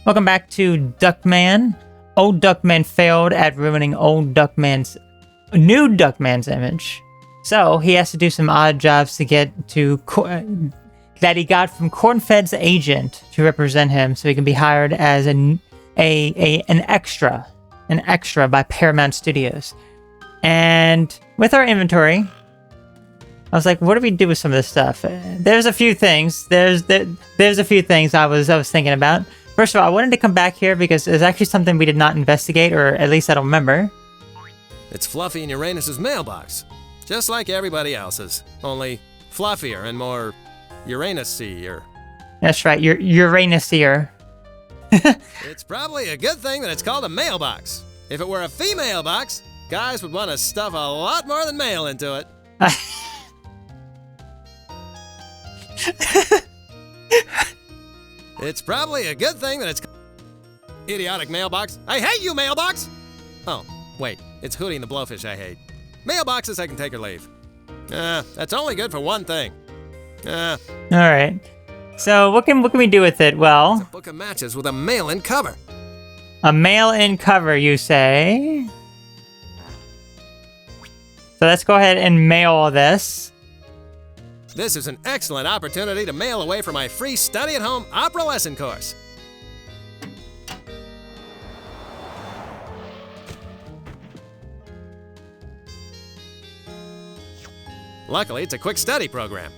Welcome back to Duckman. Old Duckman failed at ruining old Duckman's new Duckman's image. So he has to do some odd jobs to get to that he got from Cornfed's agent to represent him, so he can be hired as an extra by Paramount Studios. And with our inventory, I was like, what do we do with some of this stuff? There's a few things. There's a few things I was thinking about. First of all, I wanted to come back here because there's actually something we did not investigate, or at least I don't remember. It's Fluffy in Uranus's mailbox, just like everybody else's, only fluffier and more Uranus-ier. That's right, Uranus-ier. It's probably a good thing that it's called a mailbox. If it were a female box, guys would want to stuff a lot more than mail into it. It's probably a good thing that it's idiotic mailbox. I hate you, mailbox! Oh, wait, it's Hootie and the Blowfish I hate. Mailboxes I can take or leave. That's only good for one thing. Alright. So what can we do with it? Well, it's a book of matches with a mail-in cover. A mail-in cover, you say? So let's go ahead and mail all this. This is an excellent opportunity to mail away for my free study-at-home opera lesson course. Luckily, it's a quick study program.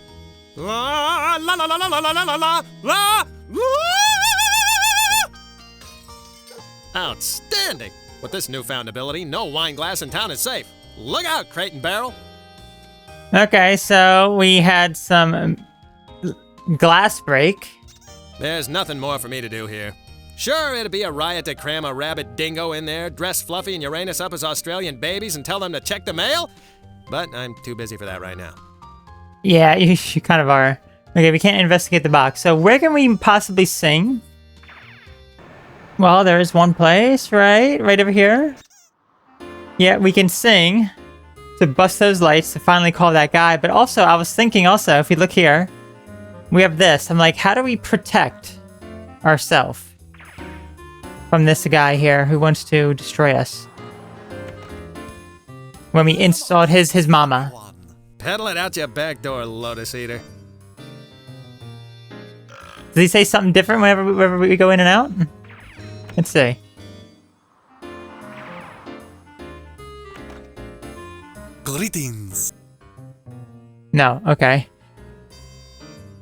La la la la la la la la la la. Outstanding! With this newfound ability, no wine glass in town is safe. Look out, Crate and Barrel! Okay, so we had some glass break. There's nothing more for me to do here. Sure, it'd be a riot to cram a rabbit dingo in there, dress Fluffy and Uranus up as Australian babies and tell them to check the mail, but I'm too busy for that right now. Yeah, you kind of are. Okay, we can't investigate the box. So where can we possibly sing? Well, there's one place, right? Right over here. Yeah, we can sing to bust those lights to finally call that guy. But also, I was thinking also, if we look here, we have this. I'm like, how do we protect ourselves from this guy here who wants to destroy us? When we installed his mama. Pedal it out your back door, Lotus Eater. Does he say something different whenever we go in and out? Let's see. Greetings. No, okay.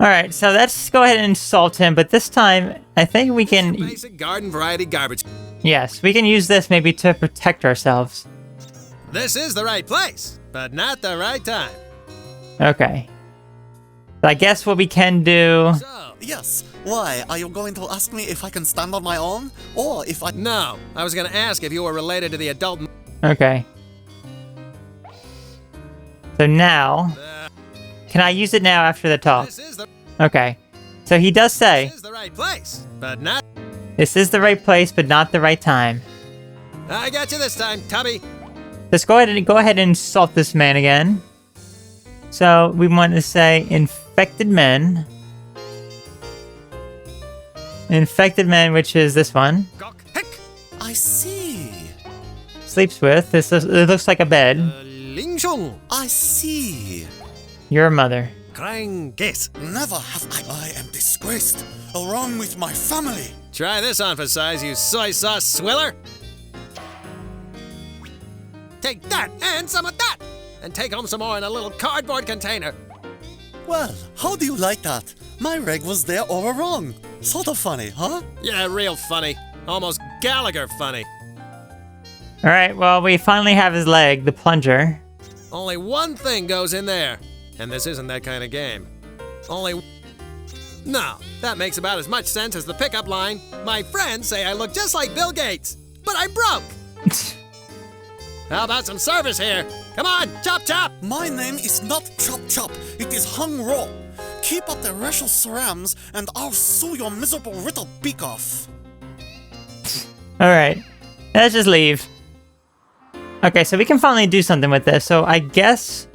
Alright, so let's go ahead and insult him, but this time, I think we can... Basic garden variety garbage. Yes, we can use this maybe to protect ourselves. This is the right place, but not the right time. Okay. So I guess what we can do... So, Yes, why? Are you going to ask me if I can stand on my own? Or if I... no, I was gonna ask if you were related to the adult... Okay. So now... Can I use it now after the talk? This is the... Okay. So he does say... This is the right place, but not... This is the right place, but not the right time. I got you this time, Tubby. Let's go ahead and insult this man again. So we want to say infected men. Infected men, which is this one. Gawk, heck. I see. Sleeps with. It looks like a bed. Ling Shung. I see. Your mother. Krang Guess. Never have I am disgraced, along with my family. Try this on for size, you soy sauce swiller. Take that and some of that. And take home some more in a little cardboard container. Well, how do you like that? My reg was there all along. Sort of funny, huh? Yeah, real funny. Almost Gallagher funny. Alright, well, we finally have his leg, the plunger. Only one thing goes in there. And this isn't that kind of game. No, that makes about as much sense as the pickup line. My friends say I look just like Bill Gates, but I'm broke. How about some service here? Come on, chop chop! My name is not Chop Chop, it is Hung Raw. Keep up the racial cerams and I'll sew your miserable little beak off. Alright, let's just leave. Okay, so we can finally do something with this, so I guess...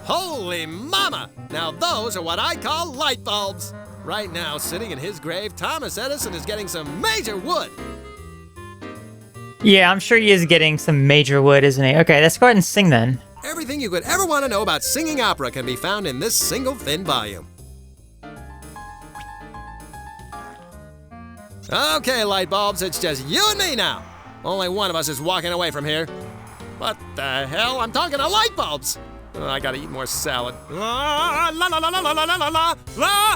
Holy mama! Now those are what I call light bulbs. Right now, sitting in his grave, Thomas Edison is getting some major wood. Yeah, I'm sure he is getting some major wood, isn't he? Okay, let's go ahead and sing then. Everything you could ever want to know about singing opera can be found in this single thin volume. Okay, light bulbs, it's just you and me now. Only one of us is walking away from here. What the hell? I'm talking to light bulbs. Oh, I gotta eat more salad. La la la la la la la la la.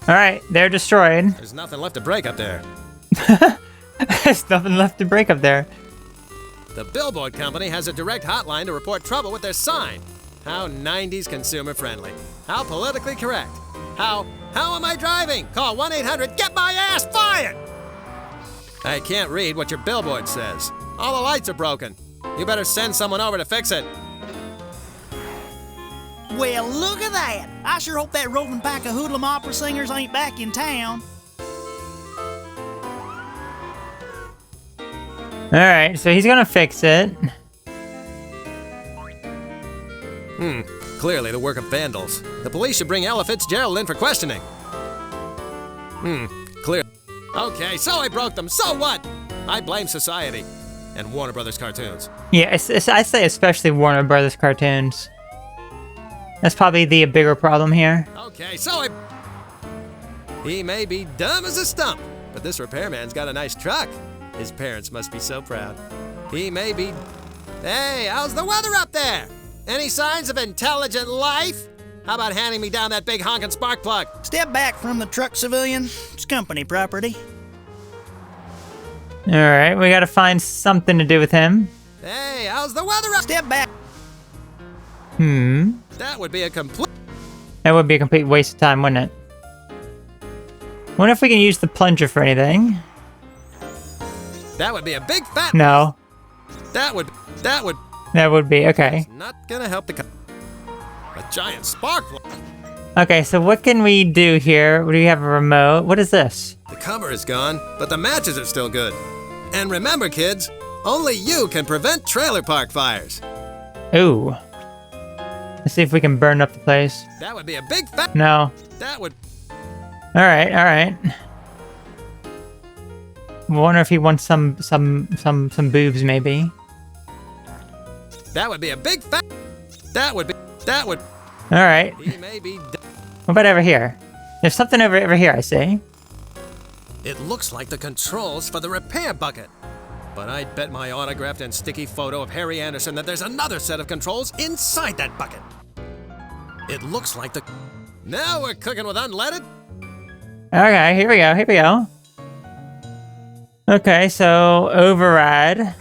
All right, they're destroyed. There's nothing left to break up there. There's nothing left to break up there. The billboard company has a direct hotline to report trouble with their sign. How 90s consumer friendly. How politically correct. How am I driving? Call 1-800 get my ass fired. I can't read what your billboard says. All the lights are broken. You better send someone over to fix it. Well, look at that. I sure hope that roving pack of hoodlum opera singers ain't back in town. All right, so he's gonna fix it. Clearly the work of vandals. The police should bring Ella Fitzgerald in for questioning. Clear. Okay, so I broke them. So what? I blame society and Warner Brothers cartoons. Yeah, I say especially Warner Brothers cartoons. That's probably the bigger problem here. Okay, so he may be dumb as a stump, but this repairman's got a nice truck. His parents must be so proud. He may be... Hey, how's the weather up there? Any signs of intelligent life? How about handing me down that big honkin' spark plug? Step back from the truck, civilian. It's company property. All right, we gotta find something to do with him. Hey, how's the weather up? Step back. That would be a complete... That would be a complete waste of time, wouldn't it? Wonder if we can use the plunger for anything. That would be a big fat... No. That would... That would be, okay. Not gonna help the... A giant spark plug. Okay, so what can we do here? Do we have a remote? What is this? The cover is gone, but the matches are still good. And remember, kids, only you can prevent trailer park fires. Ooh. Let's see if we can burn up the place. That would be a big fat... No. That would... All right. Wonder if he wants some boobs, maybe. That would be a big fat... That would... All right. He may be... What about over here? There's something over here, I see. It looks like the controls for the repair bucket. But I'd bet my autographed and sticky photo of Harry Anderson that there's another set of controls inside that bucket. It looks like the... Now we're cooking with unleaded? Okay, here we go. Okay, so override.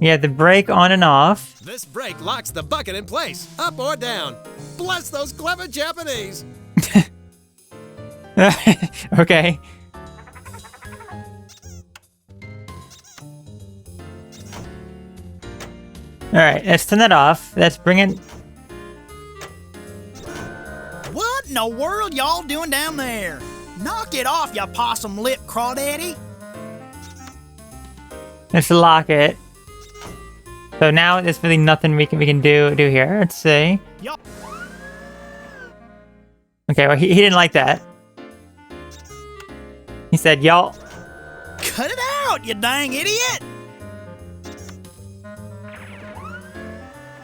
Yeah, the brake on and off. This brake locks the bucket in place, up or down. Bless those clever Japanese. Okay. Alright, let's turn that off. Let's bring it... What in the world y'all doing down there? Knock it off, you possum lip crawdaddy. Let's lock it. So now there's really nothing we can do here. Let's see. Y'all. Okay, well he didn't like that. He said, y'all... Cut it out, you dang idiot!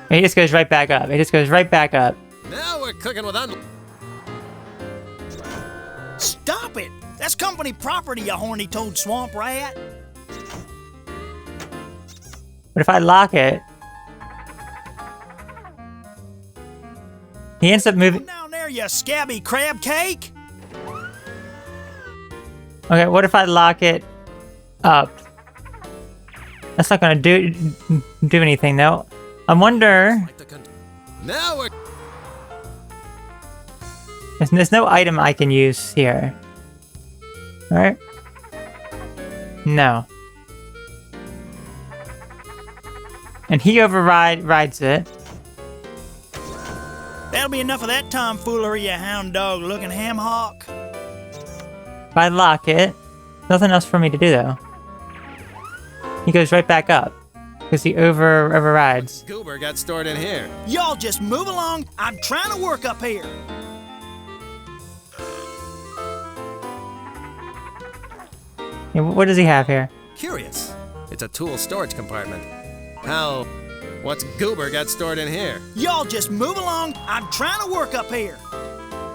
He just goes right back up. Now we're cooking with Stop it! That's company property, you horny toad swamp rat. But if I lock it... He ends up moving... Come down there, you scabby crab cake! Okay, what if I lock it up? That's not gonna do anything though. I wonder... Now we're... There's no item I can use here. Right? No. And he rides it. That'll be enough of that tomfoolery, you hound dog looking ham hock. If I lock it, nothing else for me to do though. He goes right back up. Because he overrides. Goober got stored in here. Y'all just move along. I'm trying to work up here. Yeah, what does he have here? Curious. It's a tool storage compartment. What's Goober got stored in here? Y'all just move along. I'm trying to work up here.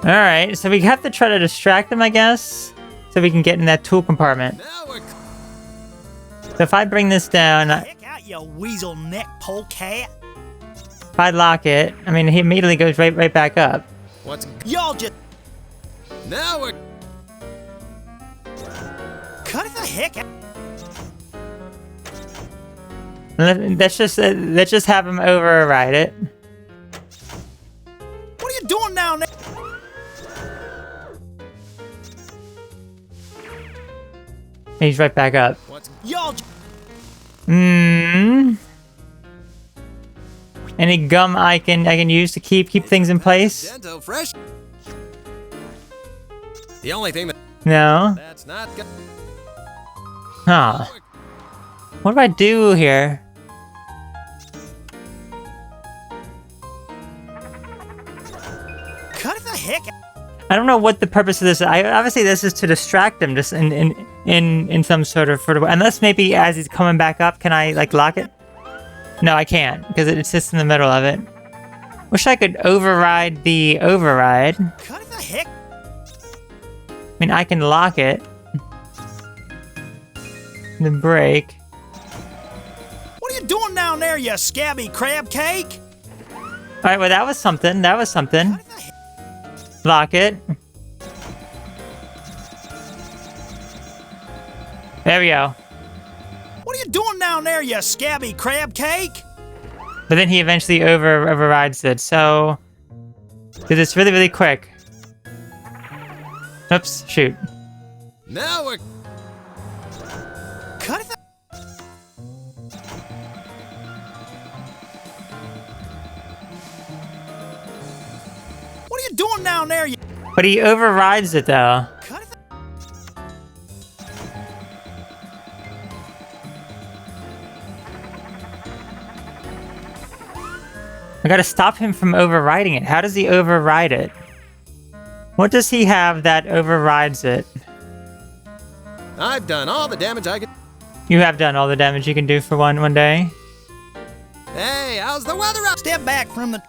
Alright, so we have to try to distract him, I guess, so we can get in that tool compartment. Now we're... So if I bring this down, Heck out, you weasel neck polecat. if I lock it, I mean, he immediately goes right back up. What's... Y'all just Now we're... cut it the heck out. Let's just have him override it. What are you doing down there? He's right back up. What's... Y'all Any gum I can use to keep things in place? Dental fresh? The only thing No. that's not good... Huh. What do I do here? cut it the heck out. I don't know what the purpose of this is. Obviously this is to distract him, just in some sort of unless maybe as he's coming back up, can I like lock it? No, I can't because it sits in the middle of it. Wish I could override the override. Cut it the heck. I mean, I can lock it. The break. What are you doing down there, you scabby crab cake? All right, well that was something. That was something. Cut it the heck. Lock it. There we go. What are you doing down there, you scabby crab cake? But then he eventually overrides it, so... Because it's really quick. Oops, shoot. Now we're... Cut it the... What are you doing down there, you... But he overrides it, though. Cut it the... I gotta stop him from overriding it. How does he override it? What does he have that overrides it? I've done all the damage I could... You have done all the damage you can do for one day. Hey, how's the weather up? Step back from the...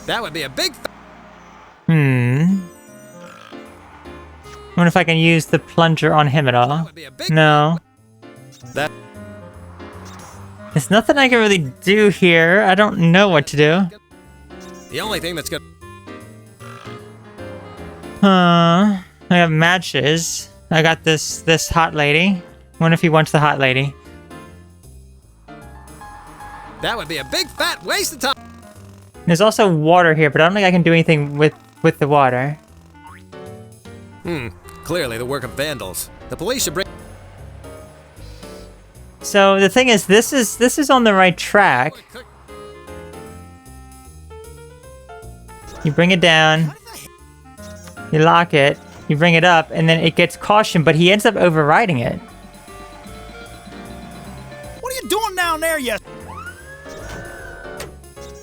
That would be a big... Wonder if I can use the plunger on him at all. That would be a big... No. That... There's nothing I can really do here. I don't know what to do. The only thing that's good... I have matches. I got this hot lady. Wonder if he wants the hot lady. That would be a big fat waste of time. There's also water here, but I don't think I can do anything with the water. Clearly the work of vandals. The police should bring... So the thing is, this is on the right track. You bring it down, you lock it, you bring it up, and then it gets cautioned, but he ends up overriding it. What are you doing down there, you...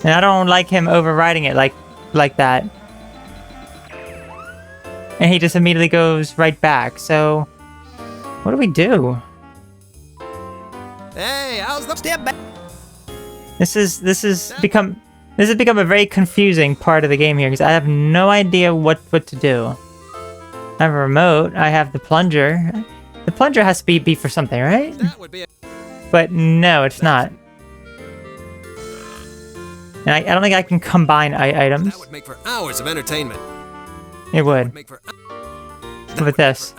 And I don't like him overriding it like that. And he just immediately goes right back. So what do we do? Hey, how's the... Step back. This has become a very confusing part of the game here because I have no idea what to do. I have a remote. I have the plunger. The plunger has to be for something, right? That would be a... But no, it's not. And I don't think I can combine items. That would make for hours of entertainment. It would. Make for... With this.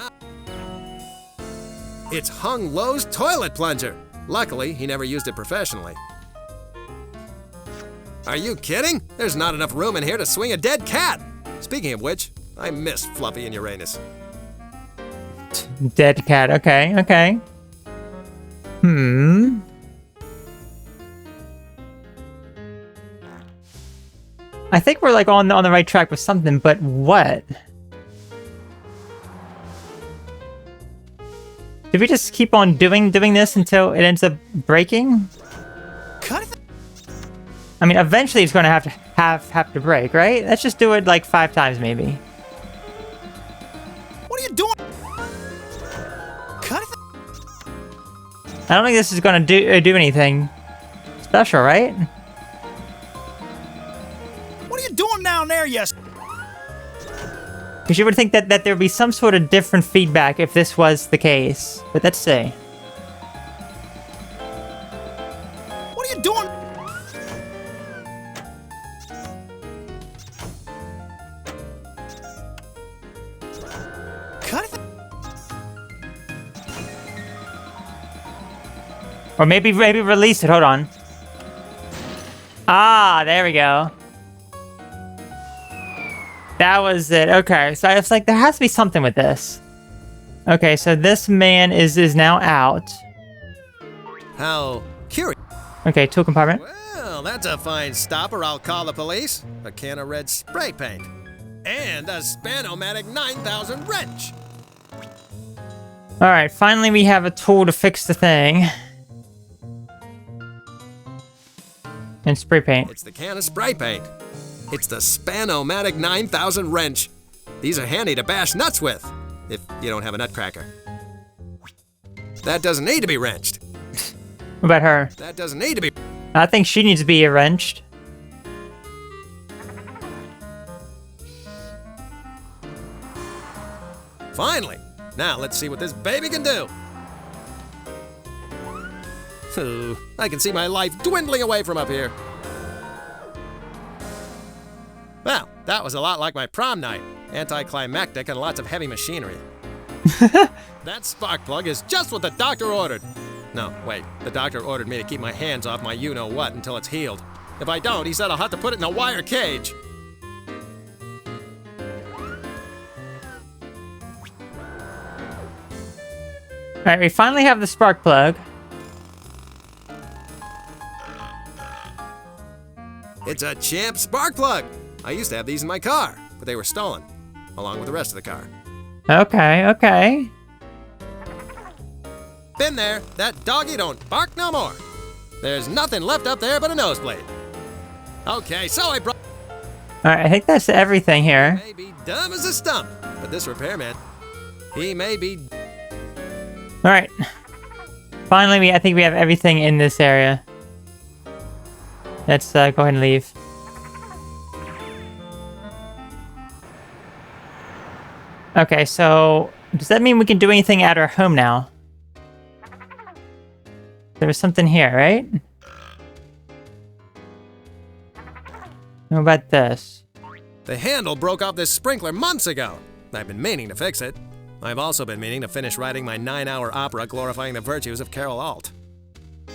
It's Hung Lo's toilet plunger. Luckily, he never used it professionally. Are you kidding? There's not enough room in here to swing a dead cat. Speaking of which, I missed Fluffy and Uranus. Dead cat. Okay. I think we're like on the right track with something, but what? Did we just keep on doing this until it ends up breaking? Cut it. I mean, eventually it's going to have to break, right? Let's just do it like 5 times, maybe. What are you doing? Cut it. I don't think this is going to do anything special, right? What are you doing down there, yes? Because you would think that there would be some sort of different feedback if this was the case. But let's see. What are you doing? Cut it. Or maybe release it. Hold on. Ah, there we go. That was it. Okay, so I was like, there has to be something with this. Okay, so this man is now out. How curious. Okay, tool compartment. Well, that's a fine stopper. I'll call the police. A can of red spray paint. And a Spanomatic 9000 wrench. Alright, finally we have a tool to fix the thing. And spray paint. It's the can of spray paint. It's the Spanomatic 9000 wrench. These are handy to bash nuts with, if you don't have a nutcracker. That doesn't need to be wrenched. What about her? That doesn't need to be... I think she needs to be wrenched. Finally! Now let's see what this baby can do. Ooh, I can see my life dwindling away from up here. Well, that was a lot like my prom night. Anticlimactic and lots of heavy machinery. That spark plug is just what the doctor ordered. No, wait. The doctor ordered me to keep my hands off my you-know-what until it's healed. If I don't, he said I'll have to put it in a wire cage. Alright, we finally have the spark plug. It's a champ spark plug. I used to have these in my car, but they were stolen, along with the rest of the car. Okay, okay. Been there. That doggy don't bark no more. There's nothing left up there but a nosebleed. Okay, so I brought... Alright, I think that's everything here. He may be dumb as a stump, but this repairman, he may be... Alright. Finally, I think we have everything in this area. Let's go ahead and leave. Okay, so does that mean we can do anything at our home now? There was something here, right? What about this? The handle broke off this sprinkler months ago. I've been meaning to fix it. I've also been meaning to finish writing my 9-hour opera glorifying the virtues of Carol Alt.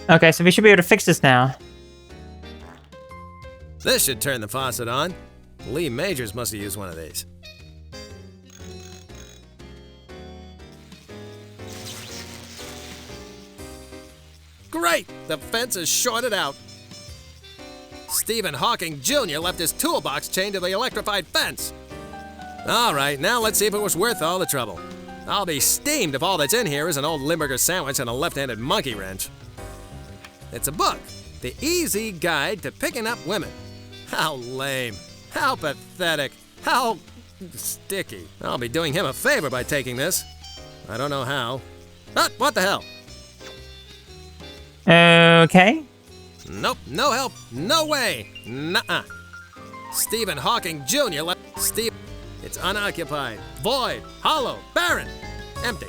Okay, so we should be able to fix this now. This should turn the faucet on. Lee Majors must have used one of these. Great! The fence is shorted out. Stephen Hawking Jr. left his toolbox chained to the electrified fence. All right, now let's see if it was worth all the trouble. I'll be steamed if all that's in here is an old Limburger sandwich and a left-handed monkey wrench. It's a book, The Easy Guide to Picking Up Women. How lame. How pathetic. How sticky. I'll be doing him a favor by taking this. I don't know how. But what the hell? Okay. Nope, no help, no way. Nuh-uh. Stephen Hawking Jr. left Steve. It's unoccupied, void, hollow, barren, empty.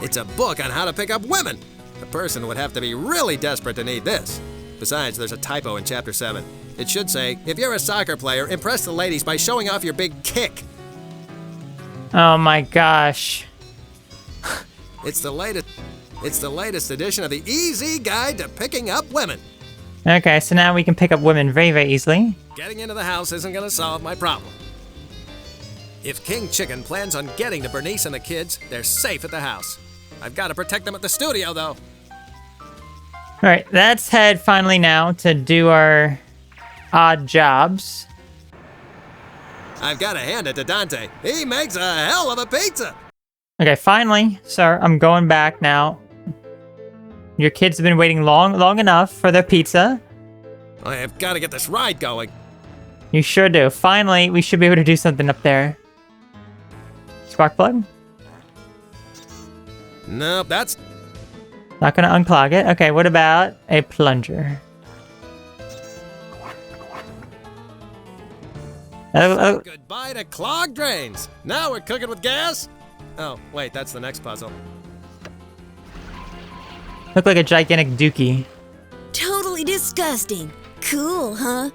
It's a book on how to pick up women. A person would have to be really desperate to need this. Besides, there's a typo in Chapter 7. It should say, if you're a soccer player, impress the ladies by showing off your big kick. Oh my gosh. It's the latest edition of the Easy Guide to Picking Up Women. Okay, so now we can pick up women very, very easily. Getting into the house isn't going to solve my problem. If King Chicken plans on getting to Bernice and the kids, they're safe at the house. I've got to protect them at the studio, though. Alright, let's head finally now to do our odd jobs. I've got to hand it to Dante. He makes a hell of a pizza. Okay, finally, sir, I'm going back now. Your kids have been waiting long enough for their pizza. I have got to get this ride going. You sure do. Finally, we should be able to do something up there. Spark plug? Nope, that's... Not gonna unclog it. Okay, what about a plunger? Goodbye to clogged drains. Now we're cooking with gas. Oh, wait, that's the next puzzle. Look like a gigantic dookie. Totally disgusting. Cool, huh?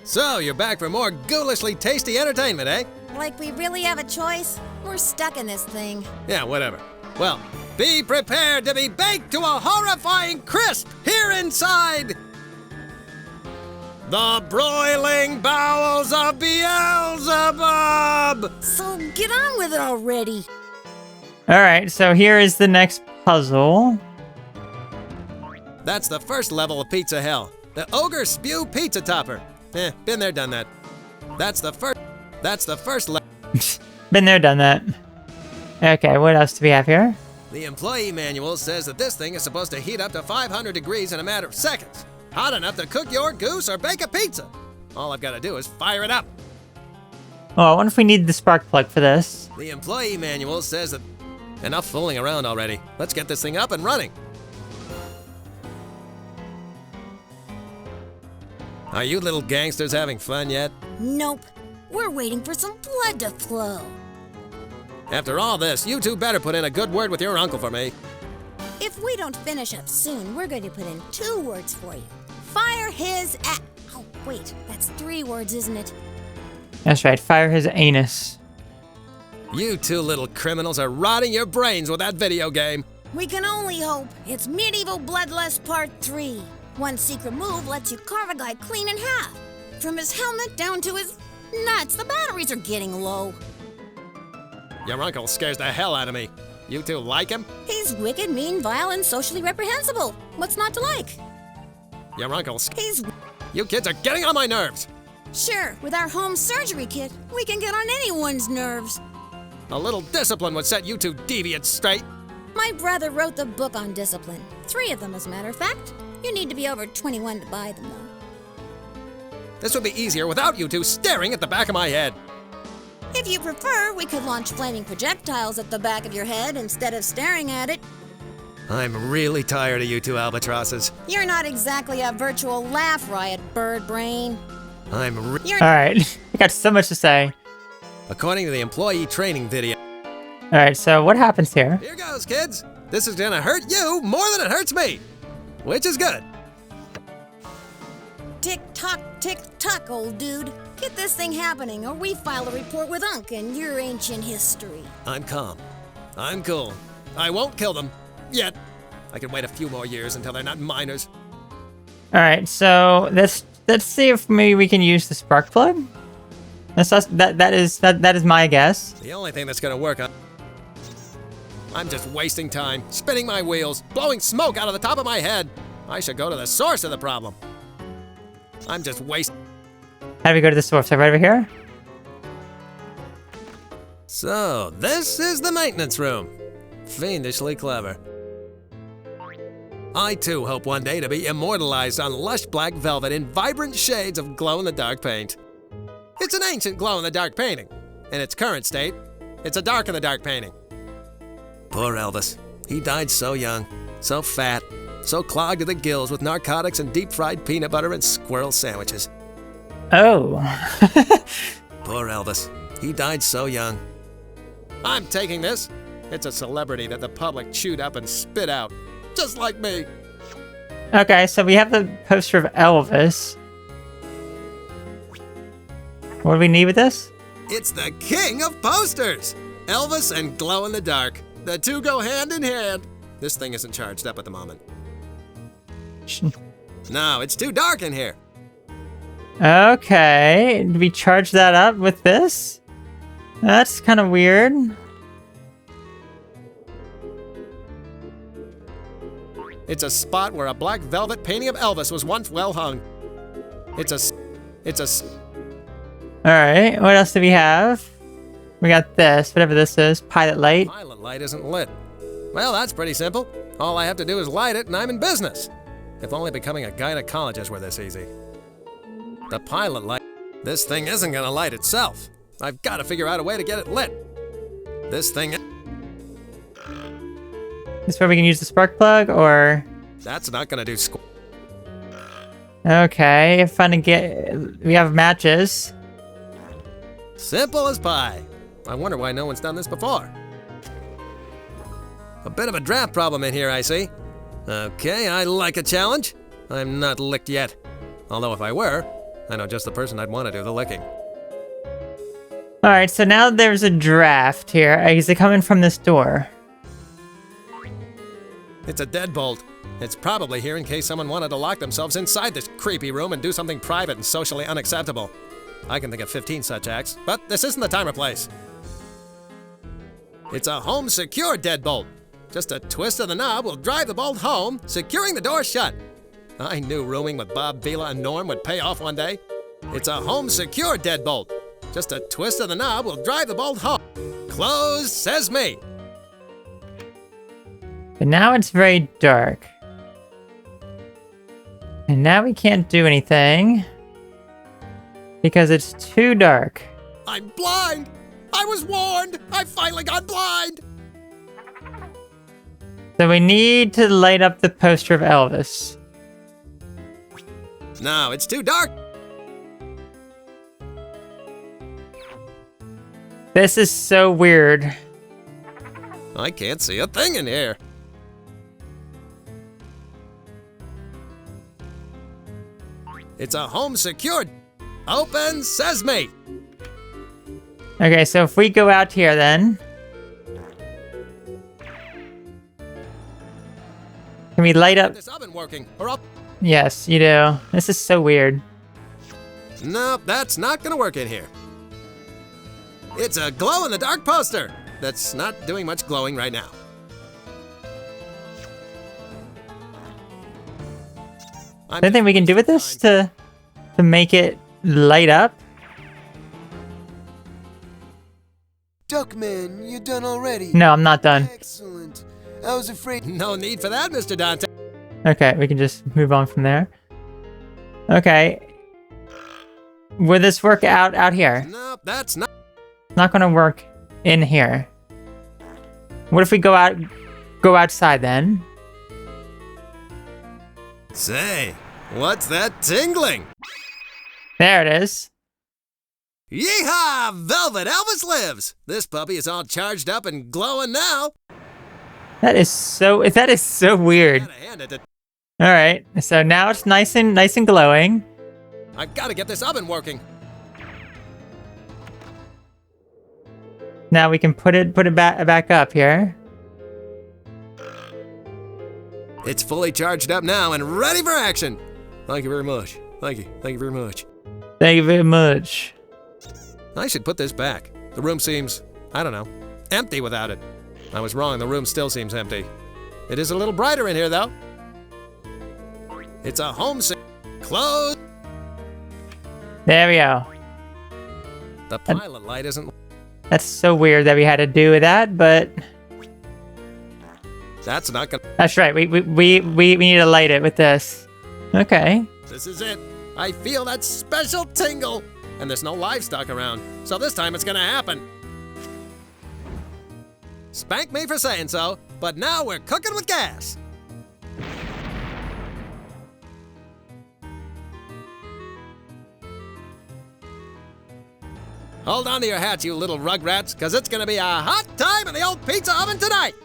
So, you're back for more ghoulishly tasty entertainment, eh? Like we really have a choice? We're stuck in this thing. Yeah, whatever. Well, be prepared to be baked to a horrifying crisp here inside the broiling bowels of Beelzebub! So get on with it already. Alright, so here is the next puzzle. That's the first level of Pizza Hell. The Ogre Spew Pizza Topper. Been there, done that. That's the first level. Been there, done that. Okay, what else do we have here? The employee manual says that this thing is supposed to heat up to 500 degrees in a matter of seconds. Hot enough to cook your goose or bake a pizza. All I've got to do is fire it up. Oh, I wonder if we need the spark plug for this. The employee manual says that... Enough fooling around already. Let's get this thing up and running. Are you little gangsters having fun yet? Nope. We're waiting for some blood to flow. After all this, you two better put in a good word with your uncle for me. If we don't finish up soon, we're going to put in 2 words for you. Fire his Oh, wait. That's 3 words, isn't it? That's right, fire his anus. You two little criminals are rotting your brains with that video game. We can only hope. It's Medieval Bloodlust Part 3. One secret move lets you carve a guy clean in half. From his helmet down to his nuts. The batteries are getting low. Your uncle scares the hell out of me. You two like him? He's wicked, mean, vile, and socially reprehensible. What's not to like? Your uncle's... He's... You kids are getting on my nerves. Sure, with our home surgery kit, we can get on anyone's nerves. A little discipline would set you two deviants straight. My brother wrote the book on discipline. 3 of them, as a matter of fact. You need to be over 21 to buy them, though. This would be easier without you two staring at the back of my head. If you prefer, we could launch flaming projectiles at the back of your head instead of staring at it. I'm really tired of you two albatrosses. You're not exactly a virtual laugh riot, bird brain. Alright, I got so much to say. According to the employee training video. Alright, so what happens here? Here goes, kids. This is gonna hurt you more than it hurts me. Which is good. Tick-tock, old dude. Get this thing happening, or we file a report with Unc and your ancient history. I'm calm. I'm cool. I won't kill them. Yet. I can wait a few more years until they're not minors. Alright, so let's see if maybe we can use the spark plug. That is my guess. The only thing that's gonna work on... I'm just wasting time, spinning my wheels, blowing smoke out of the top of my head. I should go to the source of the problem. I'm just wasting... How do we go to the source? So right over here? So, this is the maintenance room. Fiendishly clever. I too hope one day to be immortalized on lush black velvet in vibrant shades of glow-in-the-dark paint. It's an ancient glow-in-the-dark painting. In its current state, it's a dark-in-the-dark painting. Poor Elvis. He died so young, so fat, so clogged to the gills with narcotics and deep-fried peanut butter and squirrel sandwiches. Oh. Poor Elvis. He died so young. I'm taking this. It's a celebrity that the public chewed up and spit out. Just like me. Okay, so we have the poster of Elvis. What do we need with this? It's the king of posters! Elvis and glow-in-the-dark. The two go hand in hand. This thing isn't charged up at the moment. No, it's too dark in here. Okay, do we charge that up with this? That's kind of weird. It's a spot where a black velvet painting of Elvis was once well hung. It's a... Alright, what else do we have? We got this, whatever this is, pilot light. Pilot light isn't lit. Well, that's pretty simple. All I have to do is light it and I'm in business. If only becoming a gynecologist were this easy. The pilot light... This thing isn't gonna light itself. I've got to figure out a way to get it lit. This thing... This is where we can use the spark plug, or... That's not gonna do Okay, fun to get... We have matches. Simple as pie. I wonder why no one's done this before. A bit of a draft problem in here, I see. Okay, I like a challenge. I'm not licked yet. Although if I were, I know just the person I'd want to do the licking. Alright, so now there's a draft here. Is it coming from this door? It's a deadbolt. It's probably here in case someone wanted to lock themselves inside this creepy room and do something private and socially unacceptable. I can think of 15 such acts, but this isn't the time or place. It's a home secure deadbolt. Just a twist of the knob will drive the bolt home, securing the door shut. I knew rooming with Bob, Vila, and Norm would pay off one day. It's a home secure deadbolt. Just a twist of the knob will drive the bolt home. Close, says me. But now it's very dark. And now we can't do anything. Because it's too dark. I'm blind. I was warned. I finally got blind. So we need to light up the poster of Elvis. No, it's too dark. This is so weird. I can't see a thing in here. It's a home secured. Open sesame. Okay, so if we go out here then... Can we light up... This oven working, or I'll... Yes, you do. This is so weird. Nope, that's not gonna work in here. It's a glow-in-the-dark poster that's not doing much glowing right now. Anything we can do with this to make it light up? Duckman, you done already? No, I'm not done. Excellent. I was afraid. No need for that, Mr. Dante. Okay, we can just move on from there. Okay. Will this work out here? Nope, that's not... Not gonna work in here. What if we go outside then? Say, what's that tingling? There it is. Yeehaw! Velvet Elvis lives! This puppy is all charged up and glowing now. That is so weird. Gotta hand it to... All right, so now it's nice and glowing. I've got to get this oven working. Now we can put it back up here. It's fully charged up now and ready for action. Thank you very much. Thank you very much. Thank you very much. I should put this back. The room seems, I don't know, empty without it. I was wrong, the room still seems empty. It is a little brighter in here, though. It's a home close. There we go. The pilot light isn't... That's so weird that we had to do that, but That's not gonna... that's right. We need to light it with this. Okay. This is it. I feel that special tingle. And there's no livestock around, so this time it's gonna happen. Spank me for saying so, but now we're cooking with gas. Hold on to your hats, you little rugrats, because it's gonna be a hot time in the old pizza oven tonight.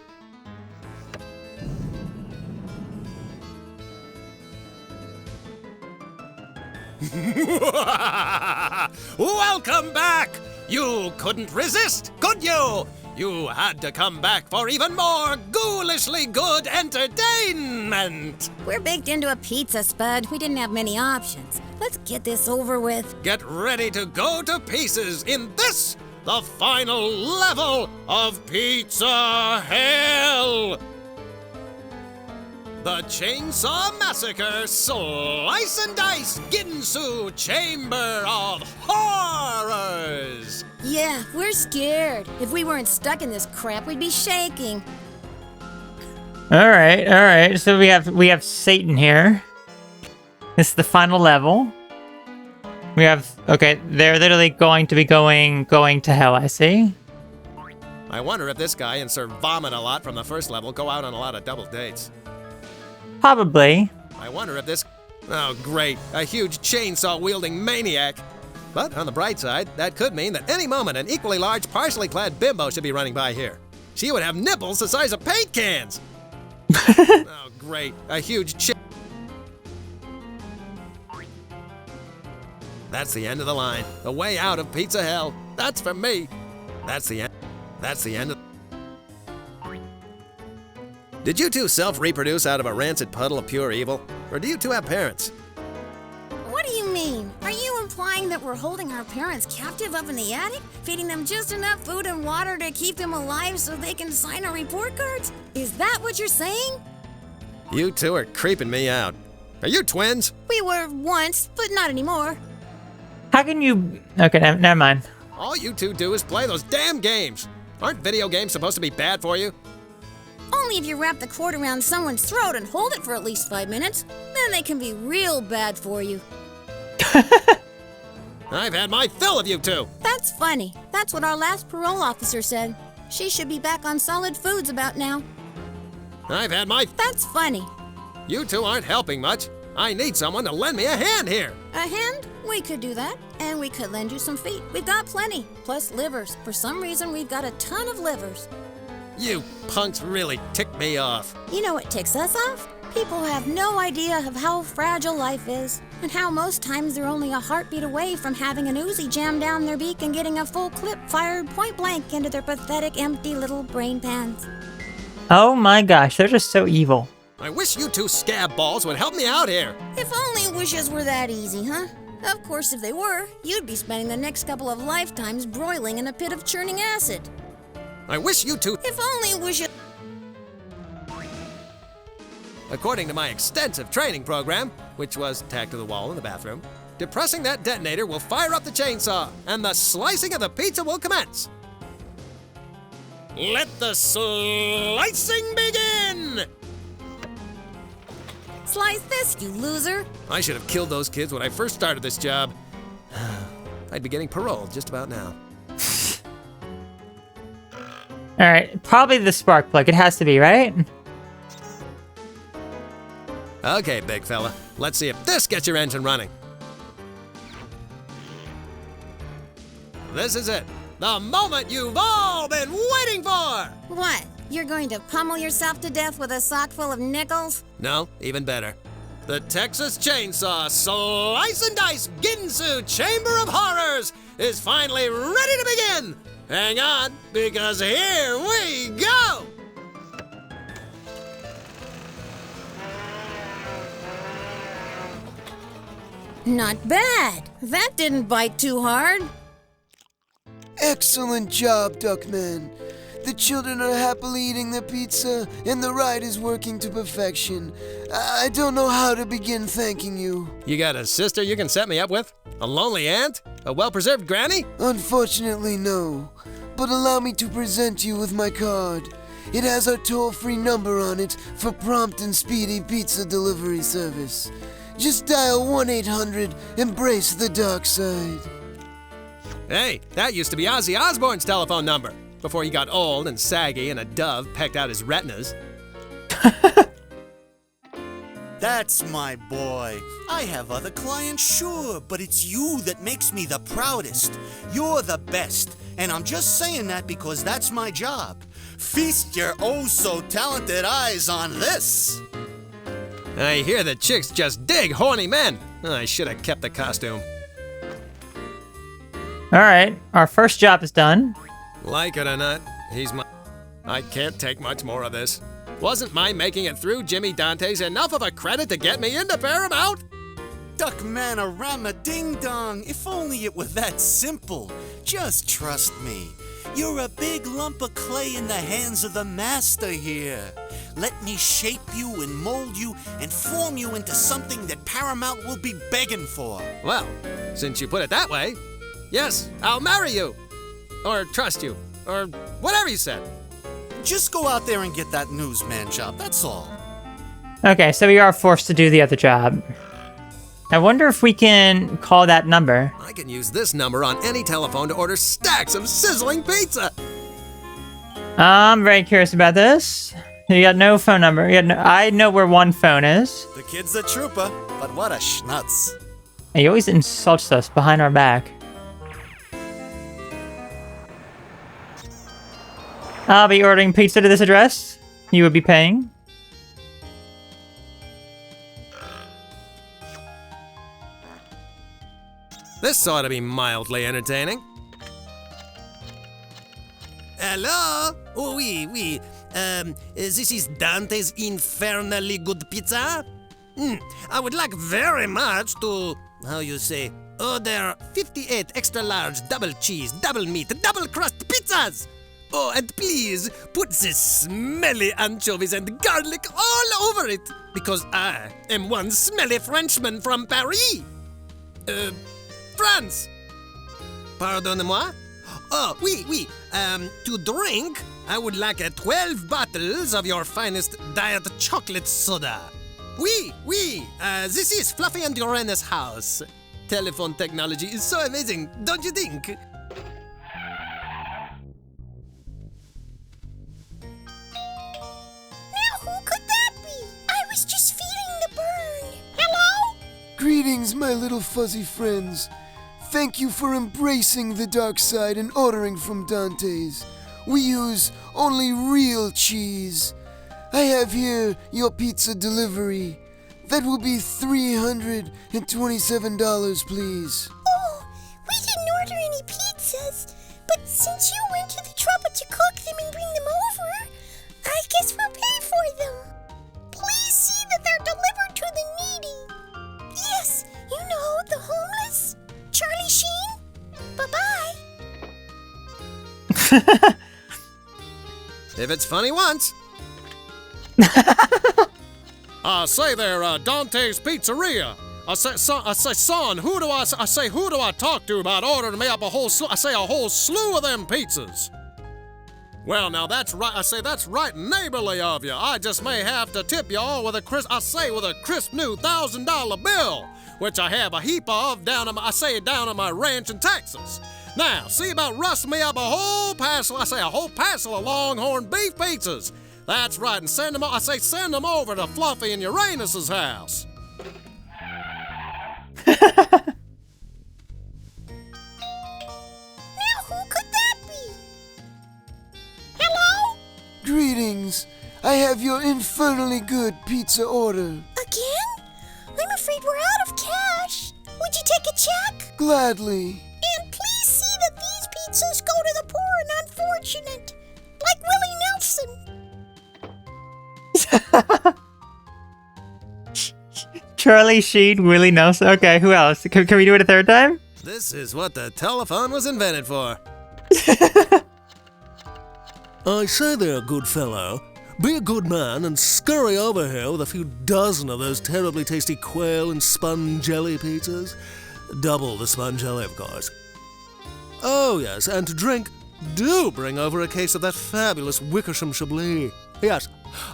Welcome back! You couldn't resist, could you? You had to come back for even more ghoulishly good entertainment! We're baked into a pizza, Spud. We didn't have many options. Let's get this over with. Get ready to go to pieces in this, the final level of Pizza Hell! The Chainsaw Massacre Slice and Dice Ginsu Chamber of Horrors! Yeah, we're scared. If we weren't stuck in this crap, we'd be shaking. All right. So we have Satan here. This is the final level. We have they're literally going to be going to hell, I see. I wonder if this guy and Sir Vomit a lot from the first level go out on a lot of double dates. Probably. I wonder if this... Oh, great. A huge chainsaw-wielding maniac. But on the bright side, that could mean that any moment an equally large, partially clad bimbo should be running by here. She would have nipples the size of paint cans. Oh, great. A huge That's the end of the line. The way out of pizza hell. That's for me. That's the end. That's the end of... Did you two self-reproduce out of a rancid puddle of pure evil? Or do you two have parents? What do you mean? Are you implying that we're holding our parents captive up in the attic? Feeding them just enough food and water to keep them alive so they can sign our report cards? Is that what you're saying? You two are creeping me out. Are you twins? We were once, but not anymore. How can you... Okay, never mind. All you two do is play those damn games. Aren't video games supposed to be bad for you? Only if you wrap the cord around someone's throat and hold it for at least 5 minutes. Then they can be real bad for you. I've had my fill of you two. That's funny. That's what our last parole officer said. She should be back on solid foods about now. I've had my... That's funny. You two aren't helping much. I need someone to lend me a hand here. A hand? We could do that. And we could lend you some feet. We've got plenty. Plus livers. For some reason, we've got a ton of livers. You punks really tick me off. You know what ticks us off? People have no idea of how fragile life is, and how most times they're only a heartbeat away from having an Uzi jammed down their beak and getting a full clip fired point blank into their pathetic, empty little brain pans. Oh my gosh, they're just so evil. I wish you two scab balls would help me out here. If only wishes were that easy, huh? Of course, if they were, you'd be spending the next couple of lifetimes broiling in a pit of churning acid. I wish you two... If only wishes... According to my extensive training program, which was tacked to the wall in the bathroom, depressing that detonator will fire up the chainsaw, and the slicing of the pizza will commence. Let the slicing begin! Slice this, you loser. I should have killed those kids when I first started this job. I'd be getting paroled just about now. Alright, probably the spark plug. It has to be, right? Okay, big fella. Let's see if this gets your engine running. This is it. The moment you've all been waiting for! What? You're going to pummel yourself to death with a sock full of nickels? No, even better. The Texas Chainsaw Slice and Dice Ginsu Chamber of Horrors is finally ready to begin! Hang on, because here we go! Not bad. That didn't bite too hard. Excellent job, Duckman. The children are happily eating their pizza, and the ride is working to perfection. I don't know how to begin thanking you. You got a sister you can set me up with? A lonely aunt? A well-preserved granny? Unfortunately, no. But allow me to present you with my card. It has our toll-free number on it for prompt and speedy pizza delivery service. Just dial 1-800-EMBRACE the dark side. Hey, that used to be Ozzy Osbourne's telephone number, before he got old and saggy and a dove pecked out his retinas. That's my boy. I have other clients, sure, but it's you that makes me the proudest. You're the best, and I'm just saying that because that's my job. Feast your oh-so-talented eyes on this. I hear the chicks just dig horny men. I should have kept the costume. Alright, our first job is done. Like it or not, he's my... I can't take much more of this. Wasn't my making it through Jimmy Dante's enough of a credit to get me into Paramount? Duckman-a-rama-ding-dong. If only it were that simple. Just trust me. You're a big lump of clay in the hands of the master here. Let me shape you and mold you and form you into something that Paramount will be begging for. Well, since you put it that way, yes, I'll marry you. Or trust you. Or whatever you said. Just go out there and get that newsman job, that's all. Okay, so we are forced to do the other job. I wonder if we can call that number. I can use this number on any telephone to order stacks of sizzling pizza. I'm very curious about this. You got no phone number. I know where one phone is. The kid's a trooper, but what a schnutz. He always insults us behind our back. I'll be ordering pizza to this address. You will be paying. This ought to be mildly entertaining. Hello? Oh, oui. This is Dante's infernally good pizza. I would like very much to, how you say, order 58 extra large double cheese, double meat, double crust pizzas. Oh, and please put this smelly anchovies and garlic all over it, because I am one smelly Frenchman from Paris. France. Pardonnez-moi? Oh, oui. To drink, I would like 12 bottles of your finest diet chocolate soda. Oui. This is Fluffy and Uranus house. Telephone technology is so amazing, don't you think? Now who could that be? I was just feeling the burn. Hello? Greetings, my little fuzzy friends. Thank you for embracing the dark side and ordering from Dante's. We use only real cheese. I have here your pizza delivery. That will be $327, please. Oh, we didn't order any pizzas, but since you went to the trouble to cook them and bring them over, I guess we'll pay for them. Please see that they're delivered to the needy. Yes, you know, the homeless. Charlie Sheen? Bye-bye. If it's funny once. Say there, Dante's Pizzeria. I say, son, who do I talk to about ordering me up a whole slew of them pizzas? Well, now that's right. I say that's right neighborly of you. I just may have to tip you all with a crisp new $1,000 bill, which I have a heap of down on my ranch in Texas. Now, see about rusting me up a whole parcel of Longhorn beef pizzas. That's right, and send them over to Fluffy and Uranus's house. Now who could that be? Hello? Greetings. I have your infernally good pizza order. Again? I'm afraid we're out of cash. Would you take a check? Gladly. And please see that these pizzas go to the poor and unfortunate, like Willie Nelson. Charlie Sheen, Willie Nelson. Okay, who else? Can we do it a third time? This is what the telephone was invented for. I say there, good fellow. Be a good man and scurry over here with a few dozen of those terribly tasty quail and spun jelly pizzas. Double the spun jelly, of course. Oh, yes, and to drink, do bring over a case of that fabulous Wickersham Chablis. Yes,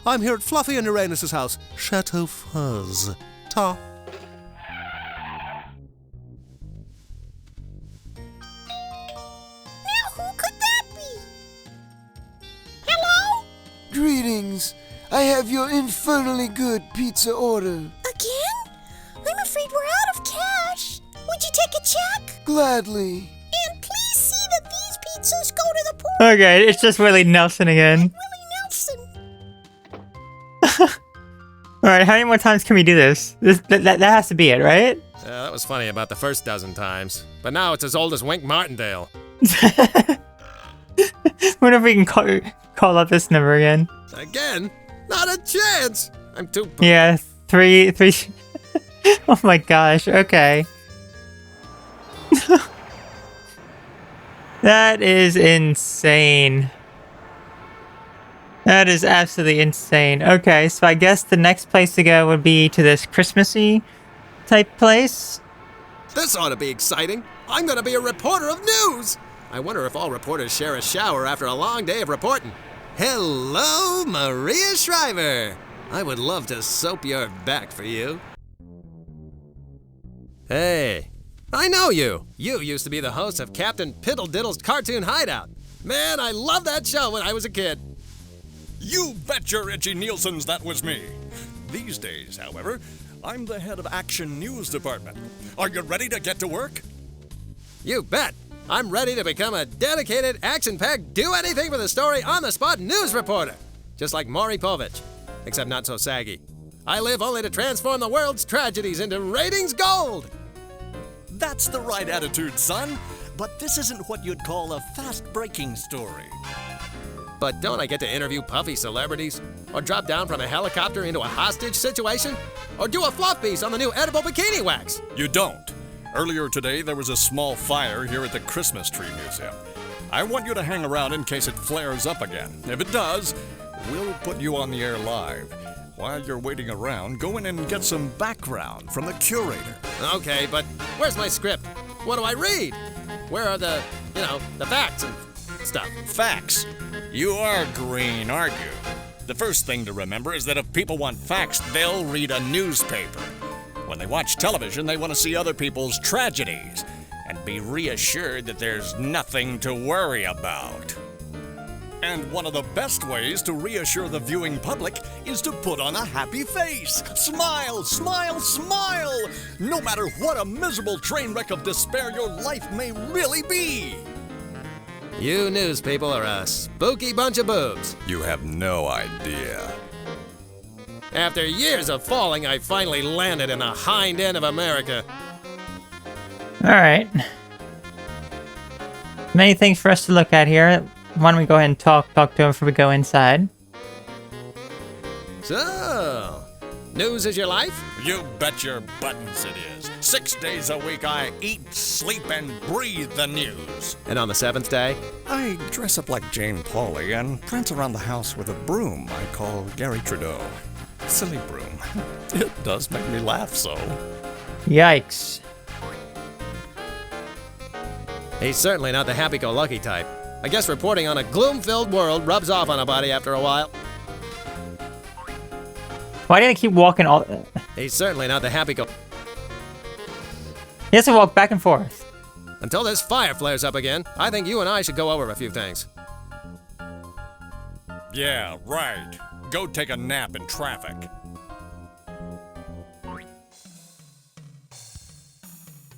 I'm here at Fluffy and Uranus's house, Chateau Fuzz. Ta. Now who could that be? Hello? Greetings. I have your infernally good pizza order. Again? I'm afraid we're out of cash. Would you take a check? Gladly. And please see that these pizzas go to the poor. Okay, it's just Willie Nelson again. Willie Nelson. Alright, how many more times can we do this? That has to be it, right? That was funny about the first dozen times. But now it's as old as Wink Martindale. Wonder if we can call up this number again. Again? Not a chance! I'm too... Yeah, three. Oh my gosh, okay. That is insane. That is absolutely insane. Okay, so I guess the next place to go would be to this Christmassy type place. This ought to be exciting. I'm going to be a reporter of news. I wonder if all reporters share a shower after a long day of reporting. Hello, Maria Shriver. I would love to soap your back for you. Hey, I know you. You used to be the host of Captain Piddlediddle's Cartoon Hideout. Man, I loved that show when I was a kid. You betcha, Richie Nielsen's that was me. These days, however, I'm the head of Action News Department. Are you ready to get to work? You bet. I'm ready to become a dedicated, action-packed, do-anything-for-the-story, on-the-spot news reporter. Just like Maury Povich, except not so saggy. I live only to transform the world's tragedies into ratings gold. That's the right attitude, son. But this isn't what you'd call a fast-breaking story. But don't I get to interview puffy celebrities? Or drop down from a helicopter into a hostage situation? Or do a fluff piece on the new edible bikini wax? You don't. Earlier today, there was a small fire here at the Christmas Tree Museum. I want you to hang around in case it flares up again. If it does, we'll put you on the air live. While you're waiting around, go in and get some background from the curator. Okay, but where's my script? What do I read? Where are the facts and stuff? Facts. You are green, aren't you? The first thing to remember is that if people want facts, they'll read a newspaper. When they watch television, they want to see other people's tragedies and be reassured that there's nothing to worry about. And one of the best ways to reassure the viewing public is to put on a happy face. Smile, smile, smile! No matter what a miserable train wreck of despair your life may really be. You news people are a spooky bunch of boobs. You have no idea. After years of falling, I finally landed in the hind end of America. Alright. Many things for us to look at here. Why don't we go ahead and talk to him before we go inside? So, news is your life? You bet your buttons it is. 6 days a week I eat, sleep, and breathe the news. And on the 7th day? I dress up like Jane Pauley and prance around the house with a broom I call Gary Trudeau. Silly broom. It does make me laugh so. Yikes. He's certainly not the happy-go-lucky type. I guess reporting on a gloom-filled world rubs off on a body after a while. Why did I keep walking all... He's certainly not the happy-go... He has to walk back and forth. Until this fire flares up again, I think you and I should go over a few things. Yeah, right. Go take a nap in traffic.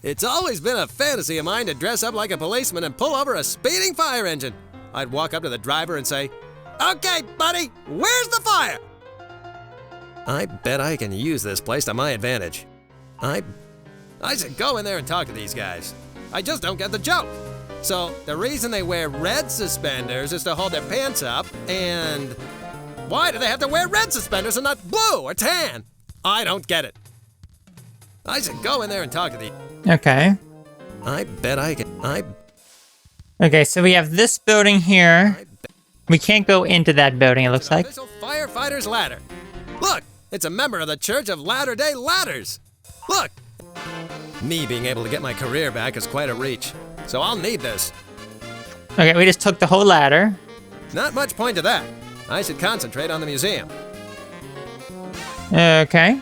It's always been a fantasy of mine to dress up like a policeman and pull over a speeding fire engine. I'd walk up to the driver and say, "Okay, buddy, where's the fire?" I bet I can use this place to my advantage. I should go in there and talk to these guys. I just don't get the joke. So, the reason they wear red suspenders is to hold their pants up, and why do they have to wear red suspenders and not blue or tan? I don't get it. I should go in there and talk to these... Okay. I bet I can... Okay, so we have this building here. We can't go into that building, it looks like. Official firefighter's ladder. Look, it's a member of the Church of Latter-day Ladders. Look. Me being able to get my career back is quite a reach, so I'll need this. Okay, we just took the whole ladder. Not much point to that. I should concentrate on the museum. Okay.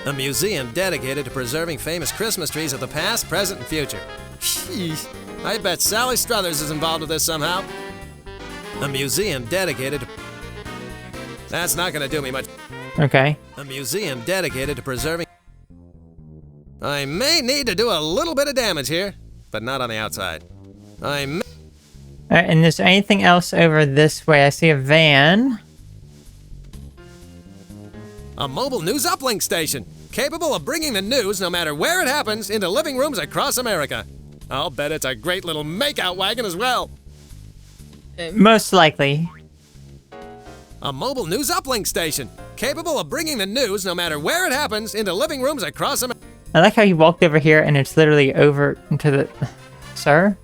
A museum dedicated to preserving famous Christmas trees of the past, present, and future. Sheesh. I bet Sally Struthers is involved with this somehow. A museum dedicated to... That's not gonna do me much. Okay. A museum dedicated to preserving... I may need to do a little bit of damage here, but not on the outside. Alright, and is there anything else over this way? I see a van. A mobile news uplink station, capable of bringing the news, no matter where it happens, into living rooms across America. I'll bet it's a great little makeout wagon as well. Most likely. A mobile news uplink station, capable of bringing the news, no matter where it happens, into living rooms across America. I like how he walked over here and it's literally over to the... Sir?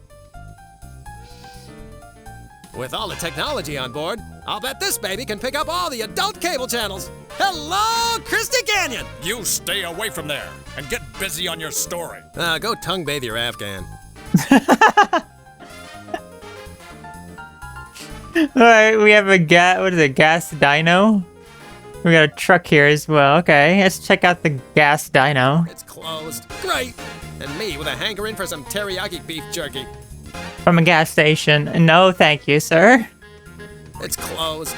With all the technology on board, I'll bet this baby can pick up all the adult cable channels. Hello, Christy Canyon! You stay away from there and get busy on your story. Go tongue bathe your Afghan. Alright, we have a gas dyno? We got a truck here as well. Okay, let's check out the gas dyno. It's closed. Great! And me with a hankering for some teriyaki beef jerky. From a gas station. No, thank you, sir. It's closed.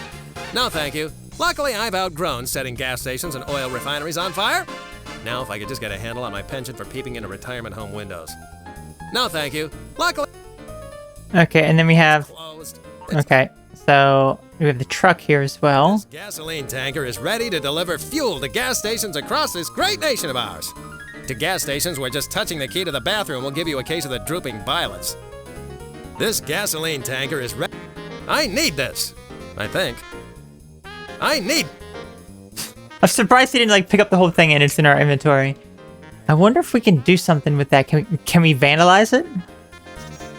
No, thank you. Luckily, I've outgrown setting gas stations and oil refineries on fire. Now, if I could just get a handle on my penchant for peeping into retirement home windows. No, thank you. Luckily... Okay, and then we have... Closed. Okay, so we have the truck here as well. This gasoline tanker is ready to deliver fuel to gas stations across this great nation of ours. To gas stations where just touching the key to the bathroom will give you a case of the drooping violets. This gasoline tanker is ready. I need this. I think. I need... I'm surprised he didn't like pick up the whole thing and it's in our inventory. I wonder if we can do something with that. Can we vandalize it?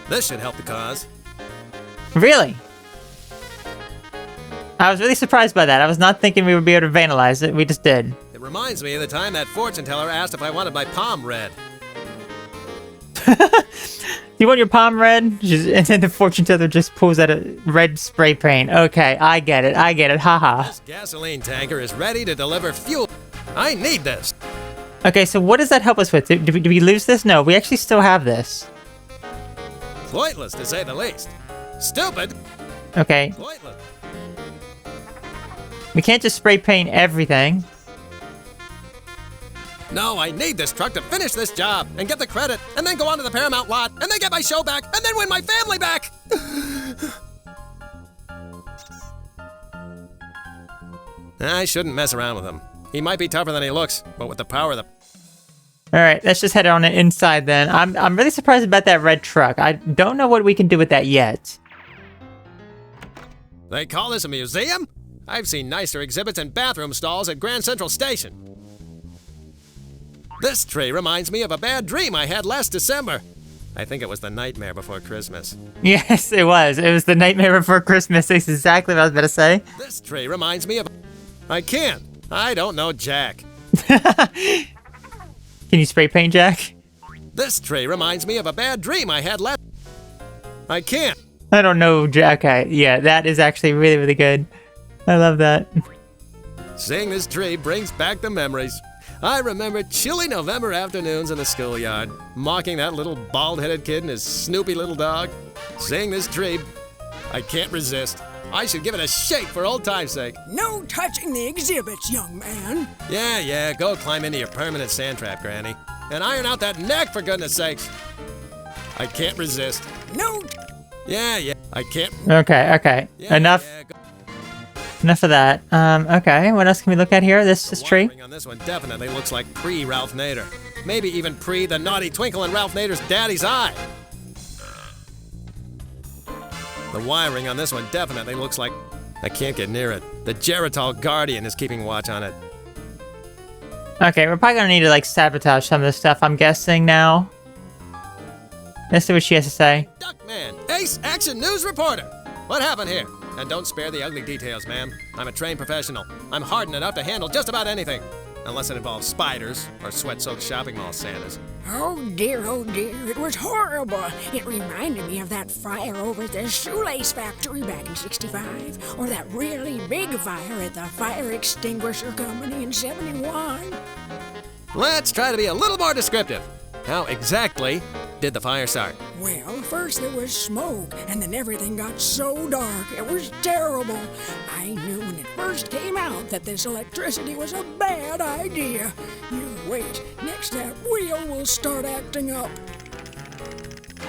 This should help the cause. Really? I was really surprised by that. I was not thinking we would be able to vandalize it. We just did. It reminds me of the time that fortune teller asked if I wanted my palm red. You want your palm red? And then the fortune teller just pulls out a red spray paint. Okay, I get it. Haha. This gasoline tanker is ready to deliver fuel. I need this. Okay, so what does that help us with? Do we lose this? No, we actually still have this. Pointless, to say the least. Stupid. Okay. Pointless. We can't just spray paint everything. No, I need this truck to finish this job and get the credit and then go on to the Paramount lot and then get my show back and then win my family back. I shouldn't mess around with him. He might be tougher than he looks, but with the power of the... All right, let's just head on inside then. I'm really surprised about that red truck. I don't know what we can do with that yet. They call this a museum? I've seen nicer exhibits and bathroom stalls at Grand Central Station. This tree reminds me of a bad dream I had last December. I think it was the nightmare before Christmas. Yes, it was. It was the nightmare before Christmas. That's exactly what I was about to say. This tree reminds me of... I can't. I don't know Jack. Can you spray paint, Jack? This tree reminds me of a bad dream I had last... I can't. I don't know, Jack. Yeah, that is actually really, really good. I love that. Seeing this tree brings back the memories. I remember chilly November afternoons in the schoolyard, mocking that little bald-headed kid and his snoopy little dog. Seeing this tree, I can't resist. I should give it a shake for old time's sake. No touching the exhibits, young man. Yeah, go climb into your permanent sand trap, Granny. And iron out that neck, for goodness sakes. I can't resist. No. Yeah, I can't. Okay. Yeah, Enough. Yeah, Enough of that. Okay, what else can we look at here? This tree? The wiring on this one definitely looks like pre-Ralph Nader. Maybe even pre the naughty twinkle in Ralph Nader's daddy's eye. The wiring on this one definitely looks like... I can't get near it. The Geritol Guardian is keeping watch on it. Okay, we're probably gonna need to like sabotage some of this stuff, I'm guessing now. Let's see what she has to say. Duckman, Ace Action News Reporter. What happened here? And don't spare the ugly details, ma'am. I'm a trained professional. I'm hardened enough to handle just about anything. Unless it involves spiders or sweat-soaked shopping mall Santas. Oh dear, it was horrible. It reminded me of that fire over at the shoelace factory back in '65, or that really big fire at the fire extinguisher company in '71. Let's try to be a little more descriptive. How exactly did the fire start? Well, first there was smoke, and then everything got so dark. It was terrible. I knew when it first came out that this electricity was a bad idea. You wait, next that wheel will start acting up.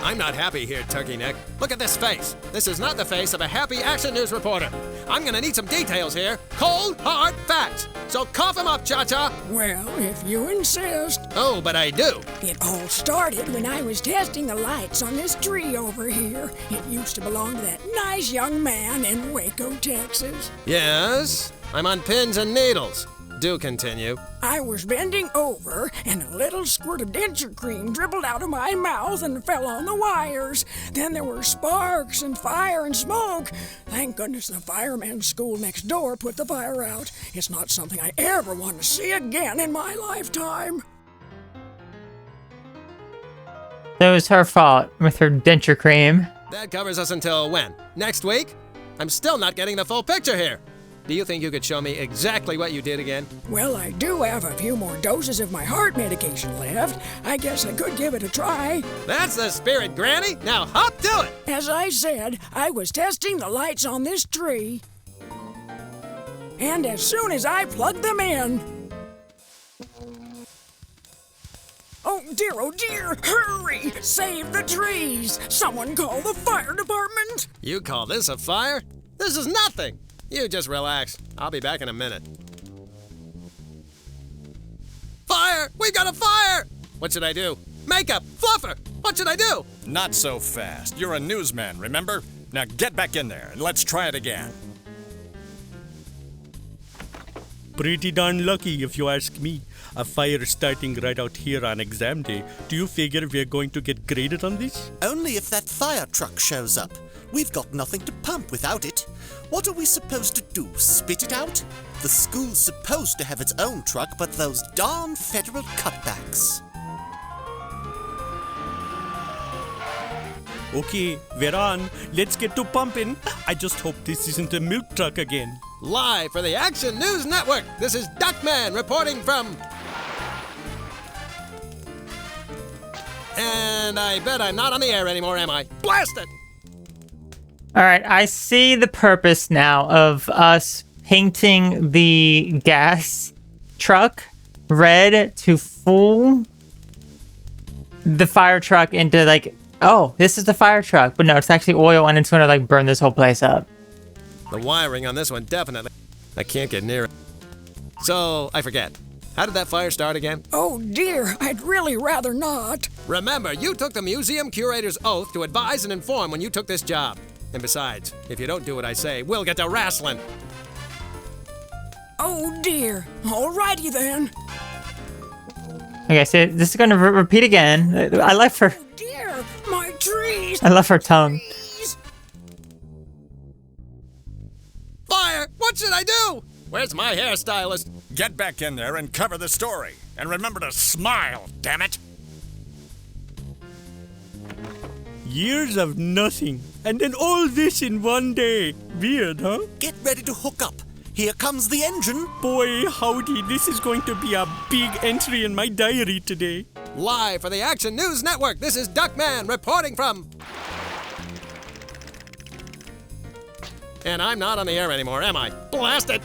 I'm not happy here, Turkey Neck. Look at this face. This is not the face of a happy Action News reporter. I'm gonna need some details here. Cold, hard facts. So cough 'em up, Cha-Cha. Well, if you insist. Oh, but I do. It all started when I was testing the lights on this tree over here. It used to belong to that nice young man in Waco, Texas. Yes, I'm on pins and needles. Do continue. I was bending over, and a little squirt of denture cream dribbled out of my mouth and fell on the wires. Then there were sparks and fire and smoke. Thank goodness the fireman's school next door put the fire out. It's not something I ever want to see again in my lifetime. That was her fault with her denture cream. That covers us until when? Next week? I'm still not getting the full picture here. Do you think you could show me exactly what you did again? Well, I do have a few more doses of my heart medication left. I guess I could give it a try. That's the spirit, Granny. Now hop to it. As I said, I was testing the lights on this tree. And as soon as I plugged them in... Oh dear, hurry! Save the trees! Someone call the fire department! You call this a fire? This is nothing. You just relax. I'll be back in a minute. Fire! We got a fire! What should I do? Makeup! Fluffer! What should I do? Not so fast. You're a newsman, remember? Now get back in there and let's try it again. Pretty darn lucky if you ask me. A fire starting right out here on exam day. Do you figure we're going to get graded on this? Only if that fire truck shows up. We've got nothing to pump without it. What are we supposed to do, spit it out? The school's supposed to have its own truck, but those darn federal cutbacks. Okay, we're on. Let's get to pumping. I just hope this isn't a milk truck again. Live for the Action News Network, this is Duckman reporting from... And I bet I'm not on the air anymore, am I? Blast it! Alright, I see the purpose now of us painting the gas truck red to fool the fire truck into like, oh, this is the fire truck. But no, it's actually oil and it's gonna like burn this whole place up. The wiring on this one definitely... I can't get near it. So, I forget. How did that fire start again? Oh dear, I'd really rather not. Remember, you took the museum curator's oath to advise and inform when you took this job. And besides, if you don't do what I say, we'll get to wrestling. Oh dear. Alrighty then. Okay, so this is gonna repeat again. I love her. Oh dear, my trees. I love her tongue. Fire! What should I do? Where's my hairstylist? Get back in there and cover the story. And remember to smile, damn it. Years of nothing. And then all this in one day. Weird, huh? Get ready to hook up. Here comes the engine. Boy, howdy, this is going to be a big entry in my diary today. Live for the Action News Network, this is Duckman reporting from... And I'm not on the air anymore, am I? Blast it!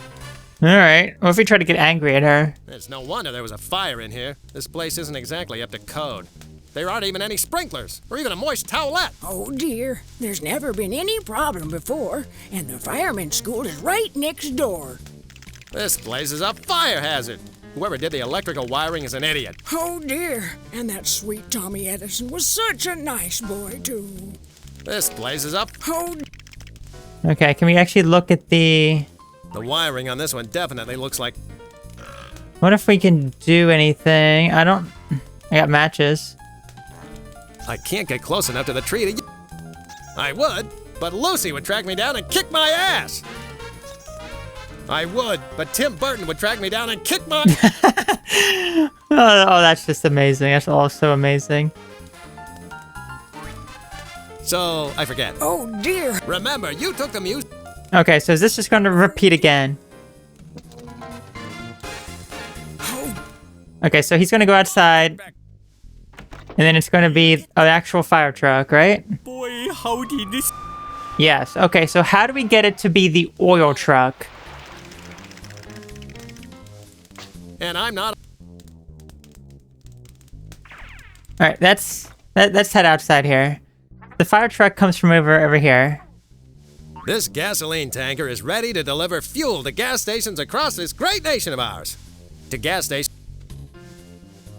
Alright, what if we try to get angry at her? It's no wonder there was a fire in here. This place isn't exactly up to code. There aren't even any sprinklers, or even a moist towelette. Oh dear, there's never been any problem before, and the fireman's school is right next door. This place is a fire hazard. Whoever did the electrical wiring is an idiot. Oh dear, and that sweet Tommy Edison was such a nice boy too. This place is up. Oh. Okay, can we actually look at the... The wiring on this one definitely looks like... What if we can do anything? I got matches. I can't get close enough to the tree to... I would, but Lucy would track me down and kick my ass. I would, but Tim Burton would track me down and kick my... Oh, that's just amazing. That's all so amazing. So, I forget. Oh dear. Remember, you took the music... Okay, so is this just going to repeat again? Oh. Okay, so he's going to go outside. And then it's going to be an actual fire truck, right? Boy, howdy, this... Yes. Okay, so how do we get it to be the oil truck? And I'm not... Alright, let's head outside here. The fire truck comes from over here. This gasoline tanker is ready to deliver fuel to gas stations across this great nation of ours. To gas stations...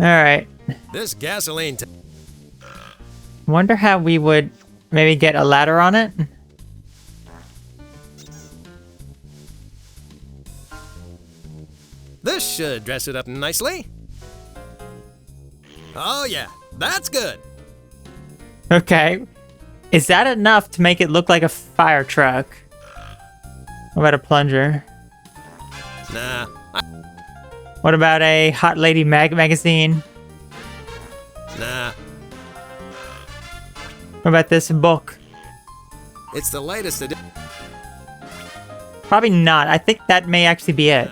Alright. This gasoline... Wonder how we would maybe get a ladder on it? This should dress it up nicely. Oh yeah, that's good. Okay. Is that enough to make it look like a fire truck? What about a plunger? Nah, What about a hot lady magazine? nah. What about this book? It's the latest edition. Probably not. I think that may actually be it.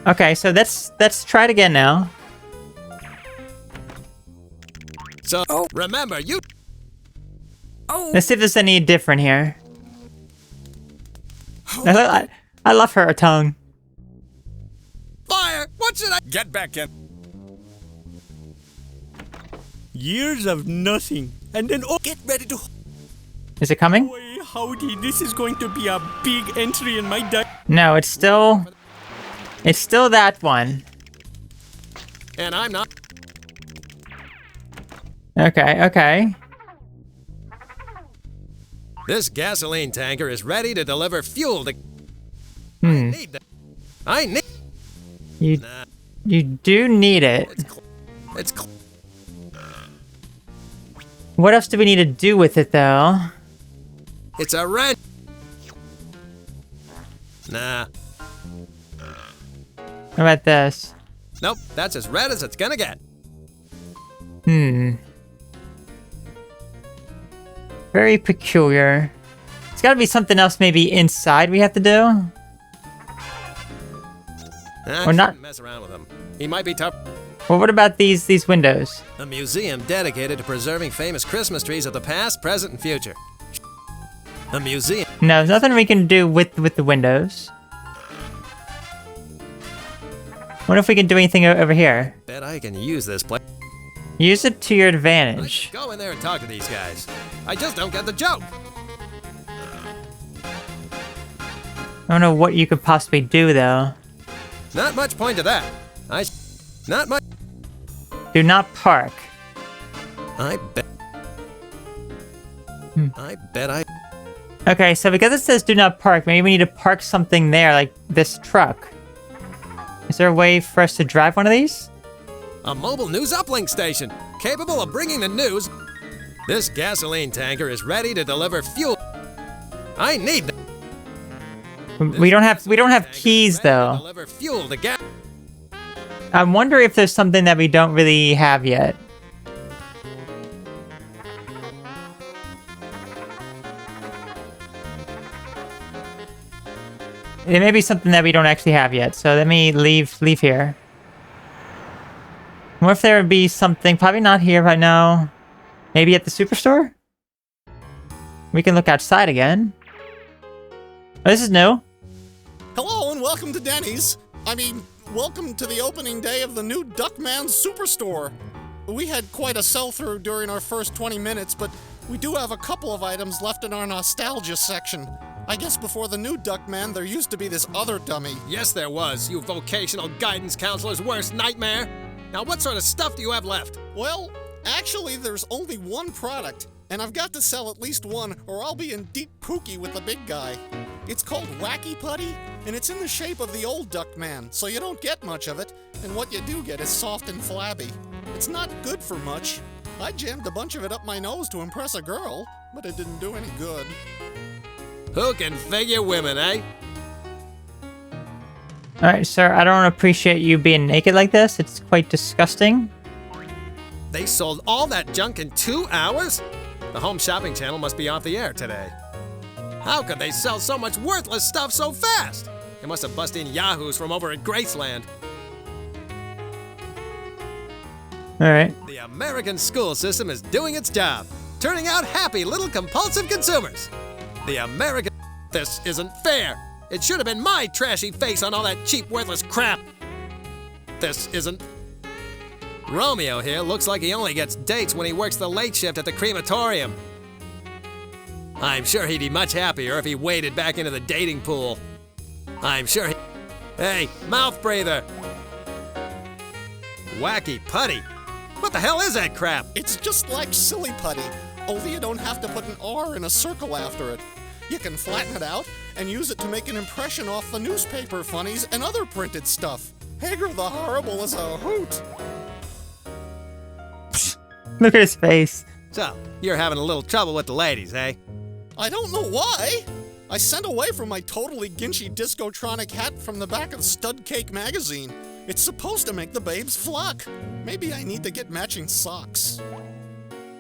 Okay, so let's try it again now. So remember, you. Let's see if there's any different here. I love her tongue. Fire! What should I? Get back in. Years of nothing, and then oh, Get ready to. Is it coming? boy, howdy! This is going to be a big entry in my diary. No, it's still that one. And I'm not. Okay. This gasoline tanker is ready to deliver fuel to. Hmm. Need that. I need. You do need it. It's. What else do we need to do with it, though? It's a wrench. Nah. How about this? Nope. That's as red as it's gonna get. Very peculiar. It's gotta be something else maybe inside we have to do. Nah, Or not- shouldn't mess around with him. He might be tough. Well, what about these windows? A museum dedicated to preserving famous Christmas trees of the past, present, and future. A museum. No, there's nothing we can do with the windows. What if we can do anything over here? Bet I can use this place. Use it to your Let's advantage. go in there and talk to these guys. I just don't get the joke. I don't know what you could possibly do, though. Not much point to that. Not much. Do not park. I bet. I bet I. Okay, so because it says do not park, maybe we need to park something there, like this truck. Is there a way for us to drive one of these? A mobile news uplink station capable of bringing the news. This gasoline tanker is ready to deliver fuel. I need that. We don't have keys, though. Deliver fuel to gas. I wonder if there's something that we don't really have yet. It may be something that we don't actually have yet, so let me leave here. What if there would be something, probably not here right now. Maybe at the Superstore? We can look outside again. Oh, this is new. Hello and welcome to Denny's. Welcome to the opening day of the new Duckman Superstore. We had quite a sell-through during our first 20 minutes, but we do have a couple of items left in our nostalgia section. I guess before the new Duckman, there used to be this other dummy. Yes, there was, you vocational guidance counselor's worst nightmare. Now, what sort of stuff do you have left? Well, actually, there's only one product, and I've got to sell at least one, or I'll be in deep pookie with the big guy. It's called Wacky Putty, and it's in the shape of the old Duckman, so you don't get much of it, and what you do get is soft and flabby. It's not good for much. I jammed a bunch of it up my nose to impress a girl, but it didn't do any good. Who can figure women, eh? Alright, sir, I don't appreciate you being naked like this. It's quite disgusting. They sold all that junk in 2 hours? The home shopping channel must be off the air today. How could they sell so much worthless stuff so fast? They must have busted in yahoos from over at Graceland. Alright. The American school system is doing its job, turning out happy little compulsive consumers. The American... This isn't fair. It should have been my trashy face on all that cheap, worthless crap. This isn't... Romeo here looks like he only gets dates when he works the late shift at the crematorium. I'm sure he'd be much happier if he waded back into the dating pool. I'm sure he... Hey, mouth breather! Wacky Putty? What the hell is that crap? It's just like Silly Putty, only you don't have to put an R in a circle after it. You can flatten it out and use it to make an impression off the newspaper funnies and other printed stuff. Hager the Horrible is a hoot. Look at his face. So, you're having a little trouble with the ladies, eh? I don't know why. I sent away from my totally ginchy discotronic hat from the back of Stud Cake magazine. It's supposed to make the babes flock. Maybe I need to get matching socks.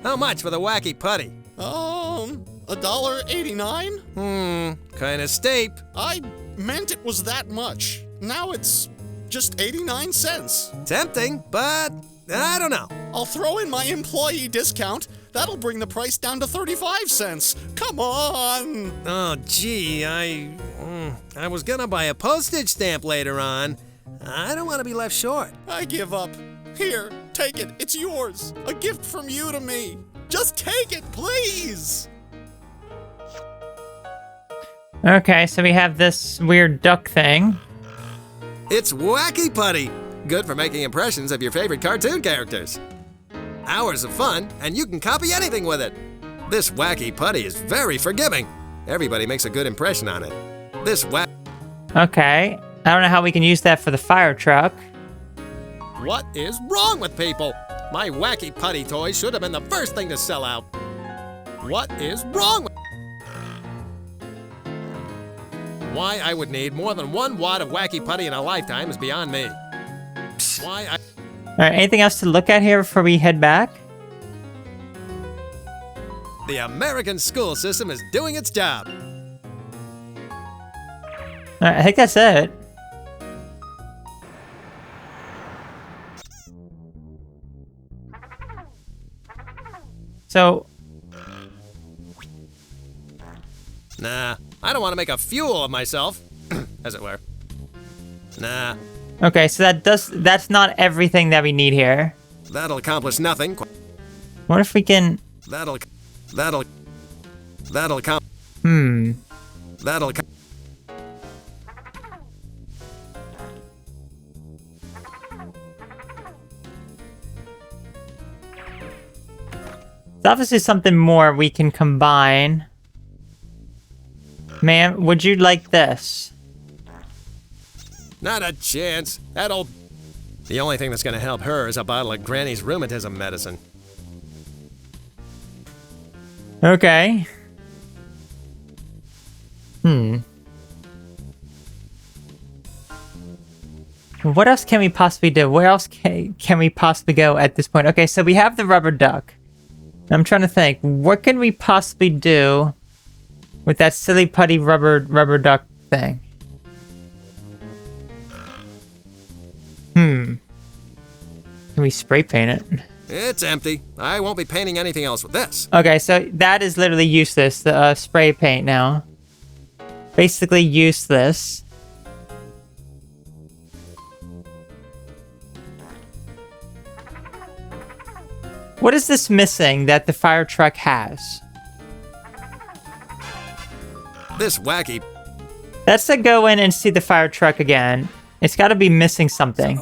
How much for the wacky putty? $1.89? Kinda steep. I meant it was that much. Now it's just 89 cents. Tempting, but I don't know. I'll throw in my employee discount. That'll bring the price down to 35 cents. Come on! Oh, gee, I was gonna buy a postage stamp later on. I don't want to be left short. I give up. Here, take it. It's yours. A gift from you to me. Just take it, please! Okay, so we have this weird duck thing. It's Wacky Putty. Good for making impressions of your favorite cartoon characters. Hours of fun, and you can copy anything with it. This Wacky Putty is very forgiving. Everybody makes a good impression on it. Okay, I don't know how we can use that for the fire truck. What is wrong with people? My Wacky Putty toy should have been the first thing to sell out. What is wrong with... Why I would need more than 1 wad of Wacky Putty in a lifetime is beyond me. Alright, anything else to look at here before we head back? The American school system is doing its job. Alright, I think that's it. So... Nah, I don't want to make a fuel of myself, as it were. Nah. Okay, so that's not everything that we need here. That'll accomplish nothing. What if we can... That'll There's obviously something more we can combine. Ma'am, would you like this? Not a chance. That old... The only thing that's gonna help her is a bottle of Granny's rheumatism medicine. Okay. What else can we possibly do? Where else can we possibly go at this point? Okay, so we have the rubber duck. I'm trying to think. What can we possibly do with that silly putty rubber duck thing? Can we spray paint it? It's empty. I won't be painting anything else with this. Okay, so that is literally useless. The spray paint now. Basically useless. What is this missing that the fire truck has? This wacky... Let's go in and see the fire truck again. It's got to be missing something.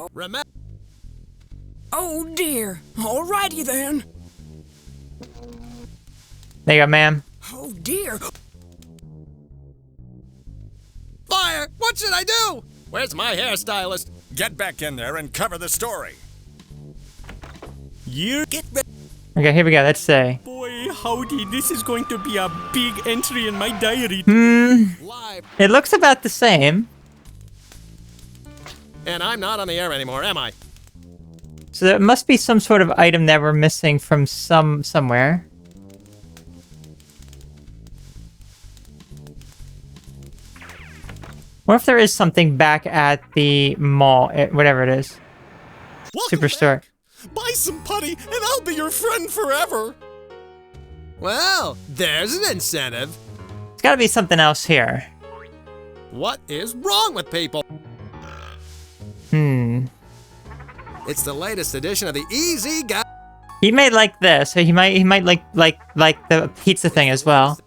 Oh dear. Alrighty then. There you go, ma'am. Oh dear. Fire! What should I do? Where's my hairstylist? Get back in there and cover the story. Okay, here we go. Let's say. Boy, howdy, this is going to be a big entry in my diary. It looks about the same. And I'm not on the air anymore, am I? So there must be some sort of item that we're missing from somewhere. What if there is something back at the mall, whatever it is? Superstore. Buy some putty, and I'll be your friend forever. Well, there's an incentive. It's got to be something else here. What is wrong with people? It's the latest edition of the Easy Guy. He may like this. He might like the pizza thing as well.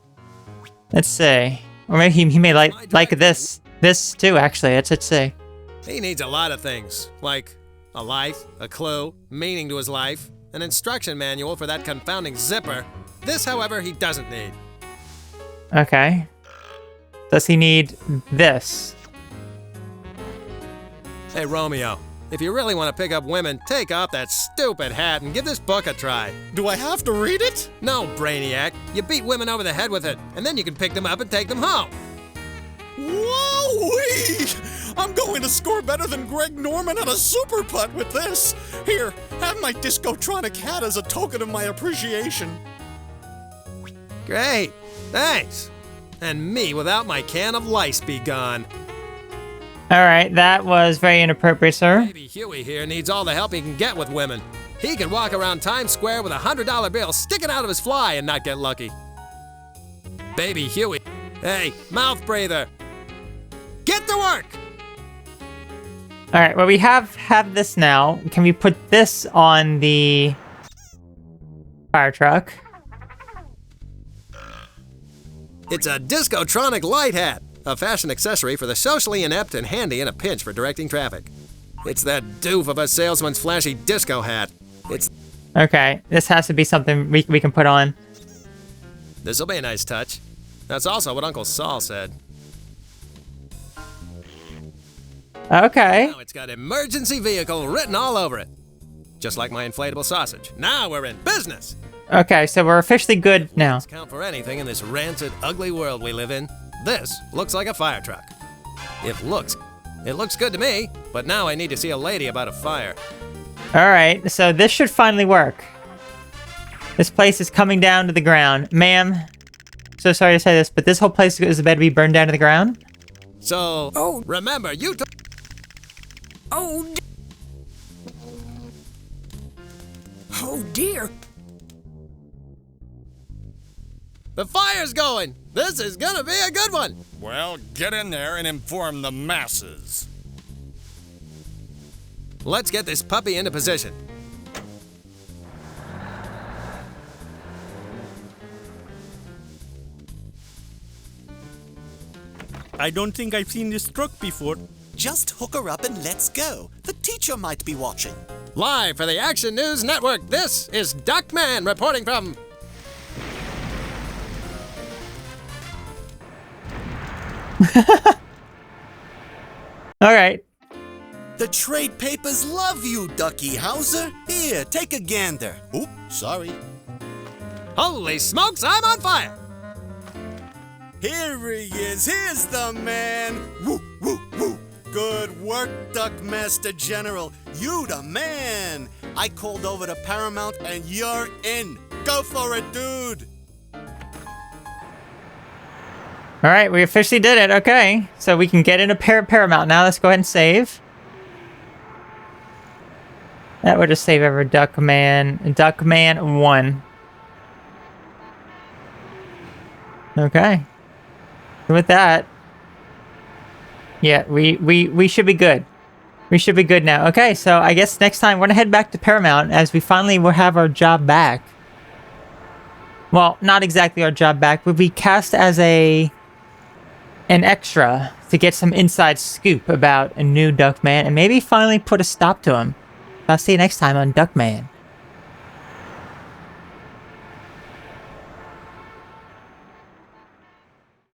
Let's see. Or maybe he may like this. This too, actually. Let's see. He needs a lot of things, like a life, a clue, meaning to his life, an instruction manual for that confounding zipper. This, however, he doesn't need. Okay. Does he need this? Hey, Romeo, if you really want to pick up women, take off that stupid hat and give this book a try. Do I have to read it? No, Brainiac. You beat women over the head with it, and then you can pick them up and take them home. Whoa-wee! I'm going to score better than Greg Norman at a super putt with this. Here, have my Discotronic hat as a token of my appreciation. Great. Thanks. And me without my can of lice be gone. Alright, that was very inappropriate, sir. Baby Huey here needs all the help he can get with women. He could walk around Times Square with a $100 bill sticking out of his fly and not get lucky. Baby Huey. Hey, mouth breather. Get to work! Alright, well, we have this now. Can we put this on the fire truck? It's a Discotronic light hat, a fashion accessory for the socially inept and handy in a pinch for directing traffic. It's that doof of a salesman's flashy disco hat. It's... Okay, this has to be something we can put on. This'll be a nice touch. That's also what Uncle Saul said. Okay. Now it's got emergency vehicle written all over it. Just like my inflatable sausage. Now we're in business! Okay, so we're officially good now. Let's count for anything in this rancid, ugly world we live in. This looks like a fire truck. It looks good to me, but now I need to see a lady about a fire. Alright, so this should finally work. This place is coming down to the ground. Ma'am, so sorry to say this, but this whole place is about to be burned down to the ground? So, remember, Oh dear. The fire's going! This is gonna be a good one! Well, get in there and inform the masses. Let's get this puppy into position. I don't think I've seen this truck before. Just hook her up and let's go. The teacher might be watching. Live for the Action News Network, this is Duckman reporting from... Alright. The trade papers love you, Ducky Hauser. Here, take a gander. Oop, sorry. Holy smokes, I'm on fire! Here he is. Here's the man. Woo, woo, woo. Good work, Duckmaster General. You the man. I called over to Paramount and you're in. Go for it, dude. Alright, we officially did it. Okay, so we can get into Paramount now. Let's go ahead and save. That would just save ever Duckman 1. Okay. With that, yeah, we should be good. We should be good now. Okay, so I guess next time we're gonna head back to Paramount as we finally will have our job back. Well, not exactly our job back, but we cast as an extra to get some inside scoop about a new Duckman and maybe finally put a stop to him. I'll see you next time on Duckman.